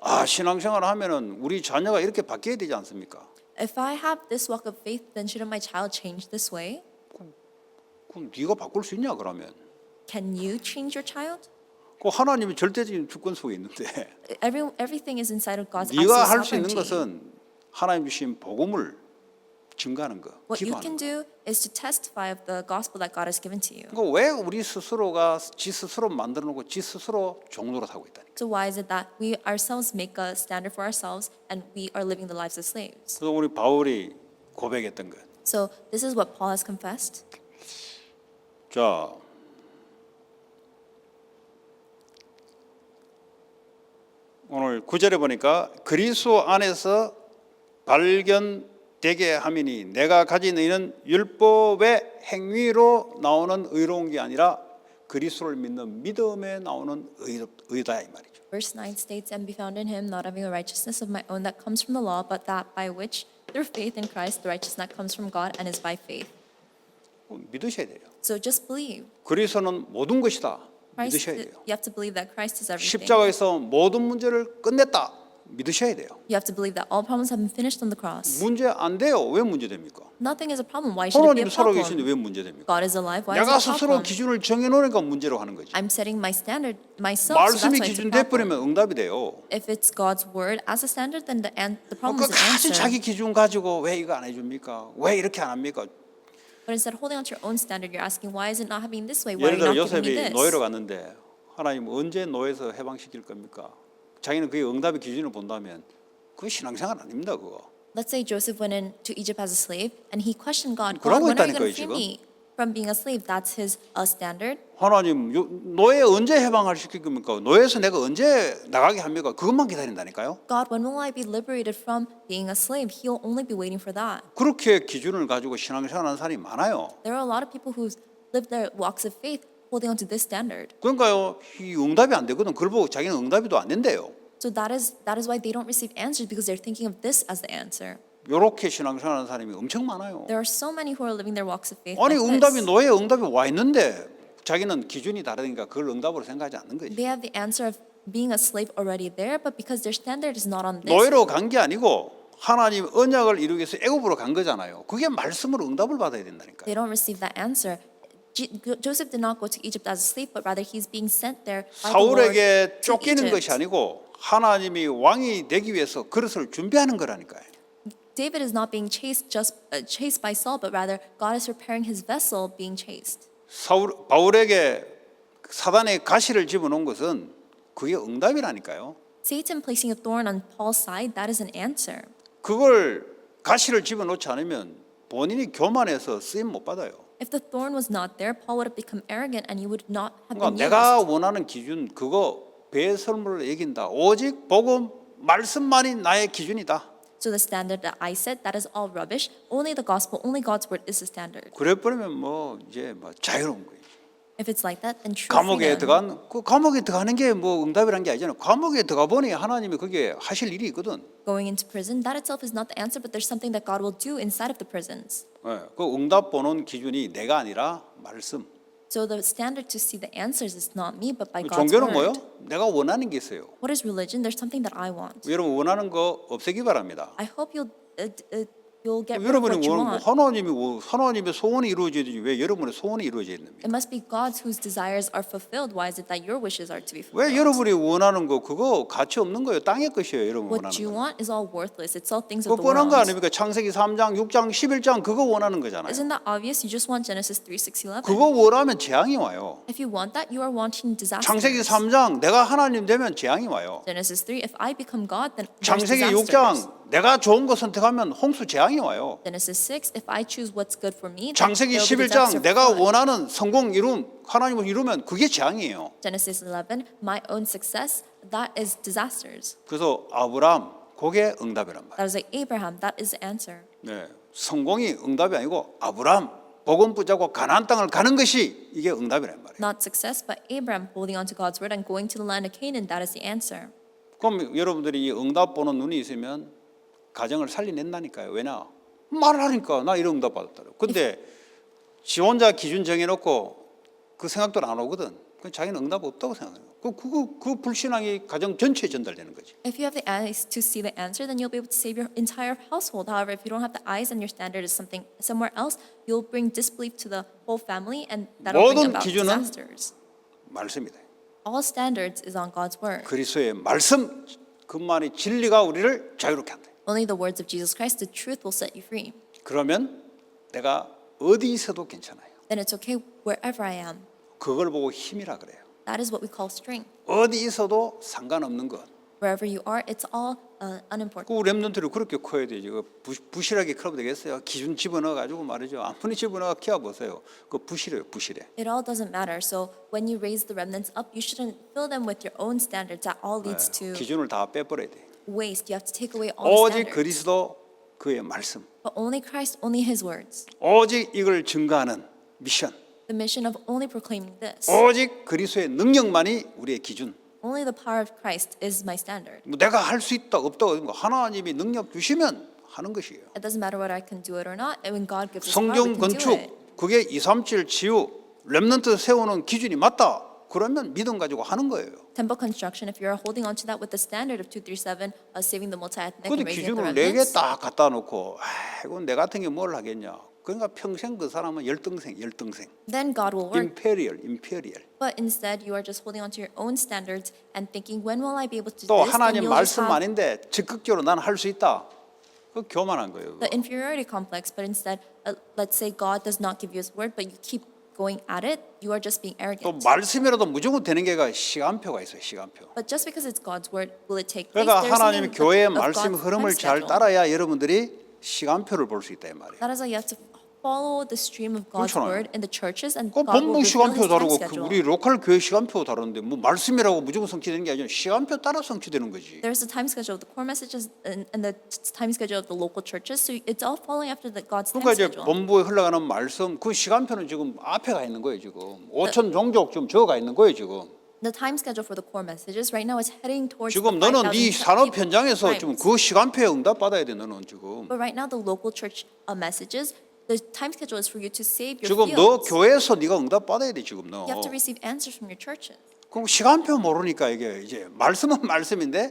[SPEAKER 1] 아 신앙생활 하면은 우리 자녀가 이렇게 바뀌어야 되지 않습니까?
[SPEAKER 2] If I have this walk of faith, then shouldn't my child change this way?
[SPEAKER 1] 그럼 네가 바꿀 수 있냐 그러면?
[SPEAKER 2] Can you change your child?
[SPEAKER 1] 그 하나님이 절대적인 주권 속에 있는데
[SPEAKER 2] Everything is inside of God's
[SPEAKER 1] 네가
[SPEAKER 2] absolute
[SPEAKER 1] 할 수 있는
[SPEAKER 2] sovereignty.
[SPEAKER 1] 것은 하나님 주신 복음을 증거하는 거,
[SPEAKER 2] What you
[SPEAKER 1] 기도하는
[SPEAKER 2] can
[SPEAKER 1] 거.
[SPEAKER 2] do is to testify of the gospel that God has given to you.
[SPEAKER 1] 그러니까 왜 우리 스스로가 지 스스로 만들어 놓고 지 스스로 종로를 하고 있다니까.
[SPEAKER 2] So why is it that we ourselves make a standard for ourselves and we are living the lives of slaves?
[SPEAKER 1] 그래서 우리 바울이 고백했던 것.
[SPEAKER 2] So this is what Paul has confessed.
[SPEAKER 1] 자, 오늘 9절에 보니까 그리스도 안에서 발견되게 하미니 내가 가진 의는 율법의 행위로 나오는 의로운 게 아니라 그리스도를 믿는 믿음에 나오는 의다 이 말이죠.
[SPEAKER 2] Verse 9 states, "And be found in him, not having a righteousness of my own that comes from the law, but that by which, through faith in Christ, the righteousness that comes from God and is by faith."
[SPEAKER 1] 믿으셔야 돼요.
[SPEAKER 2] So just believe.
[SPEAKER 1] 그리스도는 모든 것이다.
[SPEAKER 2] Christ,
[SPEAKER 1] 믿으셔야 돼요.
[SPEAKER 2] you have to believe that Christ is everything.
[SPEAKER 1] 십자가에서 모든 문제를 끝냈다. 믿으셔야 돼요.
[SPEAKER 2] You have to believe that all problems have been finished on the cross.
[SPEAKER 1] 문제 안 돼요. 왜 문제 됩니까?
[SPEAKER 2] Nothing is a problem. Why should it be
[SPEAKER 1] 하나님
[SPEAKER 2] a
[SPEAKER 1] 살아계시는데
[SPEAKER 2] problem?
[SPEAKER 1] 왜 문제 됩니까?
[SPEAKER 2] God is alive. Why is
[SPEAKER 1] 내가
[SPEAKER 2] it a
[SPEAKER 1] 스스로
[SPEAKER 2] problem?
[SPEAKER 1] 기준을 정해놓으니까 문제로 하는 거지.
[SPEAKER 2] I'm setting my standard myself, so
[SPEAKER 1] 말씀이
[SPEAKER 2] that's why it's a
[SPEAKER 1] 기준
[SPEAKER 2] problem.
[SPEAKER 1] 돼버리면 응답이 돼요.
[SPEAKER 2] If it's God's word as a standard, then the problem is an
[SPEAKER 1] 끝까지
[SPEAKER 2] answer.
[SPEAKER 1] 자기 기준 가지고 왜 이거 안 해줍니까? 왜 이렇게 안 합니까?
[SPEAKER 2] But instead of holding on to your own standard, you're asking, why is it not happening this way? Why
[SPEAKER 1] 예를
[SPEAKER 2] are
[SPEAKER 1] 들어
[SPEAKER 2] you not giving me
[SPEAKER 1] 요셉이
[SPEAKER 2] this?
[SPEAKER 1] 노예로 갔는데 하나님 언제 노예에서 해방시킬 겁니까? 자기는 그게 응답의 기준을 본다면 그거 신앙생활 아닙니다. 그거.
[SPEAKER 2] Let's say Joseph went into Egypt as a slave, and he questioned God.
[SPEAKER 1] 그러고
[SPEAKER 2] God, when are you
[SPEAKER 1] 있다니까요,
[SPEAKER 2] going to free me from being a slave? That's his standard.
[SPEAKER 1] 하나님 노예 언제 해방을 시킬 겁니까? 노예에서 내가 언제 나가게 합니까? 그것만 기다린다니까요.
[SPEAKER 2] God, when will I be liberated from being a slave? He'll only be waiting for that.
[SPEAKER 1] 그렇게 기준을 가지고 신앙생활하는 사람이 많아요.
[SPEAKER 2] There are a lot of people who live their walks of faith holding on to this standard.
[SPEAKER 1] 그러니까요, 이 응답이 안 되거든. 그걸 보고 자기는 응답이도 안 된대요.
[SPEAKER 2] So that is why they don't receive answers, because they're thinking of this as the answer.
[SPEAKER 1] 이렇게 신앙생활하는 사람이 엄청 많아요.
[SPEAKER 2] There are so many who are living their walks of faith
[SPEAKER 1] 아니
[SPEAKER 2] like
[SPEAKER 1] 응답이
[SPEAKER 2] this.
[SPEAKER 1] 노예 응답이 와 있는데 자기는 기준이 다르니까 그걸 응답으로 생각하지 않는 거지.
[SPEAKER 2] They have the answer of being a slave already there, but because their standard is not on this,
[SPEAKER 1] 노예로 간 게 아니고 하나님 언약을 이루기 위해서 애굽으로 간 거잖아요. 그게 말씀으로 응답을 받아야 된다니까.
[SPEAKER 2] they don't receive that answer. Joseph did not go to Egypt as a slave, but rather he's being sent there by the Lord
[SPEAKER 1] 사울에게
[SPEAKER 2] to
[SPEAKER 1] 쫓기는 것이
[SPEAKER 2] Egypt.
[SPEAKER 1] 아니고 하나님이 왕이 되기 위해서 그릇을 준비하는 거라니까요.
[SPEAKER 2] David is not being chased chased by Saul, but rather God is preparing his vessel being chased.
[SPEAKER 1] 바울에게 사단의 가시를 집어넣은 것은 그게 응답이라니까요.
[SPEAKER 2] Satan placing a thorn on Paul's side, that is an answer.
[SPEAKER 1] 그걸 가시를 집어넣지 않으면 본인이 교만해서 쓰임 못 받아요.
[SPEAKER 2] If the thorn was not there, Paul would have become arrogant and he would not have
[SPEAKER 1] 그러니까
[SPEAKER 2] been
[SPEAKER 1] 내가
[SPEAKER 2] used.
[SPEAKER 1] 원하는 기준 그거 배설물로 얘긴다. 오직 복음 말씀만이 나의 기준이다.
[SPEAKER 2] So the standard that I set, that is all rubbish. Only the gospel, only God's word is the standard.
[SPEAKER 1] 그래 버리면 뭐 이제 뭐 자유로운 거예요.
[SPEAKER 2] If it's like that, then true
[SPEAKER 1] 감옥에
[SPEAKER 2] freedom.
[SPEAKER 1] 들어간 그 감옥에 들어가는 게 뭐 응답이란 게 아니잖아요. 감옥에 들어가 보니 하나님이 그게 하실 일이 있거든.
[SPEAKER 2] Going into prison, that itself is not the answer, but there's something that God will do inside of the prisons.
[SPEAKER 1] 예, 그 응답 보는 기준이 내가 아니라 말씀.
[SPEAKER 2] So the standard to see the answers is not me, but by God's
[SPEAKER 1] 종교는 뭐요?
[SPEAKER 2] word.
[SPEAKER 1] 내가 원하는 게 있어요.
[SPEAKER 2] What is religion? There's something that I want.
[SPEAKER 1] 여러분 원하는 거 없애기 바랍니다.
[SPEAKER 2] I hope you'll get rid of
[SPEAKER 1] 여러분이
[SPEAKER 2] what you want.
[SPEAKER 1] 하나님의 소원이 이루어지지 왜 여러분의 소원이 이루어져 있습니까?
[SPEAKER 2] It must be God's whose desires are fulfilled. Why is it that your wishes are to be
[SPEAKER 1] 왜
[SPEAKER 2] fulfilled?
[SPEAKER 1] 여러분이 원하는 거 그거 가치 없는 거예요. 땅의 것이에요. 여러분
[SPEAKER 2] What
[SPEAKER 1] 원하는
[SPEAKER 2] you
[SPEAKER 1] 거.
[SPEAKER 2] want is all worthless. It's all things
[SPEAKER 1] 그거
[SPEAKER 2] of the
[SPEAKER 1] 뻔한 거
[SPEAKER 2] world.
[SPEAKER 1] 아닙니까? 창세기 3장, 6장, 11장 그거 원하는 거잖아요.
[SPEAKER 2] Isn't that obvious? You just want Genesis 3, 6, 11.
[SPEAKER 1] 그거 원하면 재앙이 와요.
[SPEAKER 2] If you want that, you are wanting disaster.
[SPEAKER 1] 창세기 3장 내가 하나님 되면 재앙이 와요.
[SPEAKER 2] Genesis 3, if I become God, then there's
[SPEAKER 1] 창세기
[SPEAKER 2] disasters.
[SPEAKER 1] 6장 내가 좋은 거 선택하면 홍수 재앙이 와요.
[SPEAKER 2] Genesis 6, if I choose what's good for me, then
[SPEAKER 1] 창세기
[SPEAKER 2] there will be
[SPEAKER 1] 11장
[SPEAKER 2] disaster
[SPEAKER 1] 내가
[SPEAKER 2] flood.
[SPEAKER 1] 원하는 성공 이룸 하나님을 이루면 그게 재앙이에요.
[SPEAKER 2] Genesis 11, my own success, that is disasters.
[SPEAKER 1] 그래서 아브라함 그게 응답이란 말이에요.
[SPEAKER 2] That is like Abraham, that is the answer.
[SPEAKER 1] 네, 성공이 응답이 아니고 아브라함 복음 붙잡고 가나안 땅을 가는 것이 이게 응답이란 말이에요.
[SPEAKER 2] Not success, but Abraham holding on to God's word and going to the land of Canaan, that is the answer.
[SPEAKER 1] 그럼 여러분들이 이 응답 보는 눈이 있으면 가정을 살려낸다니까요. 왜냐? 말하니까 나 이런 응답 받았다고. 근데 지 혼자 기준 정해놓고 그 생각도 안 오거든. 그 자기는 응답 없다고 생각해요. 그 불신앙이 가정 전체에 전달되는 거지.
[SPEAKER 2] If you have the eyes to see the answer, then you'll be able to save your entire household. However, if you don't have the eyes and your standard is something somewhere else, you'll bring disbelief to the whole family, and that'll bring
[SPEAKER 1] 모든
[SPEAKER 2] about
[SPEAKER 1] 기준은
[SPEAKER 2] disasters.
[SPEAKER 1] 말씀이다.
[SPEAKER 2] All standards is on God's word.
[SPEAKER 1] 그리스도의 말씀 그만이 진리가 우리를 자유롭게 한다.
[SPEAKER 2] Only the words of Jesus Christ, the truth, will set you free.
[SPEAKER 1] 그러면 내가 어디 있어도 괜찮아요.
[SPEAKER 2] Then it's okay wherever I am.
[SPEAKER 1] 그걸 보고 힘이라 그래요.
[SPEAKER 2] That is what we call strength.
[SPEAKER 1] 어디 있어도 상관없는 것.
[SPEAKER 2] Wherever you are, it's all unimportant.
[SPEAKER 1] 그 렘넌트를 그렇게 커야 되지. 부실하게 크면 되겠어요. 기준 집어넣어 가지고 말이죠. 아무리 집어넣어 키워 보세요. 그 부실해요, 부실해.
[SPEAKER 2] It all doesn't matter. So when you raise the remnants up, you shouldn't fill them with your own standards. That all leads to
[SPEAKER 1] 기준을 다 빼버려야 돼.
[SPEAKER 2] waste. You have to take away all the
[SPEAKER 1] 오직
[SPEAKER 2] standards.
[SPEAKER 1] 그리스도 그의 말씀.
[SPEAKER 2] But only Christ, only His words.
[SPEAKER 1] 오직 이걸 증거하는 미션.
[SPEAKER 2] The mission of only proclaiming this.
[SPEAKER 1] 오직 그리스도의 능력만이 우리의 기준.
[SPEAKER 2] Only the power of Christ is my standard.
[SPEAKER 1] 뭐 내가 할 수 있다 없다 하나님이 능력 주시면 하는 것이에요.
[SPEAKER 2] It doesn't matter whether I can do it or not. And when God gives us power, we
[SPEAKER 1] 성경
[SPEAKER 2] can do it.
[SPEAKER 1] 건축 그게 237 지우 렘넌트 세우는 기준이 맞다. 그러면 믿음 가지고 하는 거예요.
[SPEAKER 2] Temple construction, if you're holding on to that with the standard of 237, saving the multi-ethnic
[SPEAKER 1] 근데
[SPEAKER 2] and raising up the
[SPEAKER 1] 기준을 네 개
[SPEAKER 2] remnants,
[SPEAKER 1] 딱 갖다 놓고 이건 내 같은 게 뭘 하겠냐. 그러니까 평생 그 사람은 열등생.
[SPEAKER 2] then God will work.
[SPEAKER 1] 임페리얼.
[SPEAKER 2] But instead, you are just holding on to your own standards and thinking, when will I be able to do
[SPEAKER 1] 또
[SPEAKER 2] this? Then
[SPEAKER 1] 하나님
[SPEAKER 2] you'll just
[SPEAKER 1] 말씀
[SPEAKER 2] have
[SPEAKER 1] 아닌데 적극적으로 난 할 수 있다. 그 교만한 거예요.
[SPEAKER 2] the inferiority complex. But instead, let's say God does not give you His word, but you keep going at it, you are just being
[SPEAKER 1] 또
[SPEAKER 2] arrogant.
[SPEAKER 1] 말씀이라도 무조건 되는 게가 시간표가 있어요. 시간표.
[SPEAKER 2] But just because it's God's word, will it take place?
[SPEAKER 1] 그러니까
[SPEAKER 2] There's
[SPEAKER 1] 하나님
[SPEAKER 2] something
[SPEAKER 1] 교회의
[SPEAKER 2] of
[SPEAKER 1] 말씀
[SPEAKER 2] God's
[SPEAKER 1] 흐름을
[SPEAKER 2] time
[SPEAKER 1] 잘
[SPEAKER 2] schedule.
[SPEAKER 1] 따라야 여러분들이 시간표를 볼 수 있다 이 말이에요.
[SPEAKER 2] That is why you have to follow the stream of God's
[SPEAKER 1] 그렇잖아요.
[SPEAKER 2] word in the churches, and
[SPEAKER 1] 그
[SPEAKER 2] God will
[SPEAKER 1] 본부
[SPEAKER 2] reveal
[SPEAKER 1] 시간표
[SPEAKER 2] His time
[SPEAKER 1] 다르고
[SPEAKER 2] schedule.
[SPEAKER 1] 우리 로컬 교회 시간표 다른데 뭐 말씀이라고 무조건 성취되는 게 아니라 시간표 따라 성취되는 거지.
[SPEAKER 2] There's the time schedule of the core messages and the time schedule of the local churches, so it's all following after God's time
[SPEAKER 1] 그러니까 이제
[SPEAKER 2] schedule.
[SPEAKER 1] 본부에 흘러가는 말씀 그 시간표는 지금 앞에 가 있는 거예요 지금 5천 종족 좀 적어가 있는 거예요 지금.
[SPEAKER 2] The time schedule for the core messages right now is heading towards
[SPEAKER 1] 지금
[SPEAKER 2] the
[SPEAKER 1] 너는 네
[SPEAKER 2] 5,000
[SPEAKER 1] 산업
[SPEAKER 2] people
[SPEAKER 1] 현장에서
[SPEAKER 2] times.
[SPEAKER 1] 지금 그 시간표에 응답 받아야 돼 너는 지금.
[SPEAKER 2] But right now the local church messages, the time schedule is for you to save your
[SPEAKER 1] 지금 너
[SPEAKER 2] fields.
[SPEAKER 1] 교회에서 네가 응답 받아야 돼 지금 너.
[SPEAKER 2] You have to receive answers from your churches.
[SPEAKER 1] 그럼 시간표 모르니까 이게 이제 말씀은 말씀인데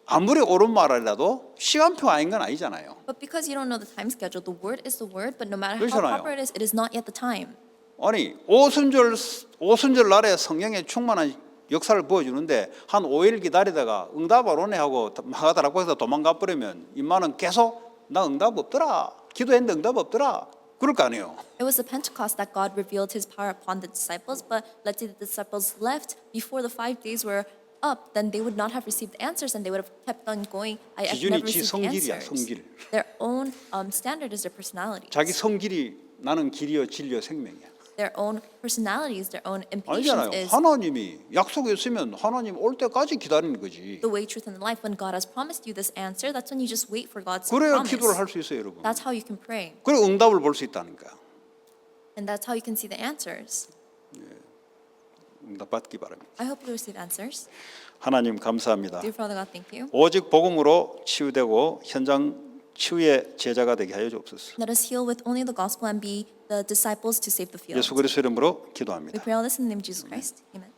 [SPEAKER 1] 아무리 옳은 말이라도 시간표 아닌 건 아니잖아요.
[SPEAKER 2] But because you don't know the time schedule, the word is the word, but no matter how
[SPEAKER 1] 그렇잖아요.
[SPEAKER 2] proper it is not yet the time.
[SPEAKER 1] 아니 오순절 날에 성령의 충만한 역사를 보여주는데 한 5일 기다리다가 응답 안 오네 하고 하다라고 해서 도망가 버리면 임마는 계속 나 응답 없더라 기도했는데 응답 없더라 그럴 거 아니에요.
[SPEAKER 2] It was the Pentecost that God revealed His power upon the disciples, but let's say the disciples left before the 5 days were up, then they would not have received answers and they would have kept on going. I've
[SPEAKER 1] 기준이
[SPEAKER 2] never
[SPEAKER 1] 지
[SPEAKER 2] received
[SPEAKER 1] 성질이야,
[SPEAKER 2] answers.
[SPEAKER 1] 성질.
[SPEAKER 2] Their own standard is their personality.
[SPEAKER 1] 자기 성질이 나는 길이요 진리요 생명이야.
[SPEAKER 2] Their own personalities, their own impatience
[SPEAKER 1] 아니잖아요.
[SPEAKER 2] is
[SPEAKER 1] 하나님이 약속했으면 하나님 올 때까지 기다리는 거지.
[SPEAKER 2] the way, truth, and the life. When God has promised you this answer, that's when you just wait for God's
[SPEAKER 1] 그래야
[SPEAKER 2] promise.
[SPEAKER 1] 기도를 할 수 있어요, 여러분.
[SPEAKER 2] That's how you can pray,
[SPEAKER 1] 그래 응답을 볼 수 있다니까.
[SPEAKER 2] and that's how you can see the answers.
[SPEAKER 1] 응답 받기 바랍니다.
[SPEAKER 2] I hope you receive answers.
[SPEAKER 1] 하나님 감사합니다.
[SPEAKER 2] Dear Father God, thank you.
[SPEAKER 1] 오직 복음으로 치유되고 현장 치유의 제자가 되게 하여 주옵소서.
[SPEAKER 2] Let us heal with only the gospel and be the disciples to save the field.
[SPEAKER 1] 예수 그리스도 이름으로 기도합니다.
[SPEAKER 2] We pray all this in the name of Jesus Christ. Amen.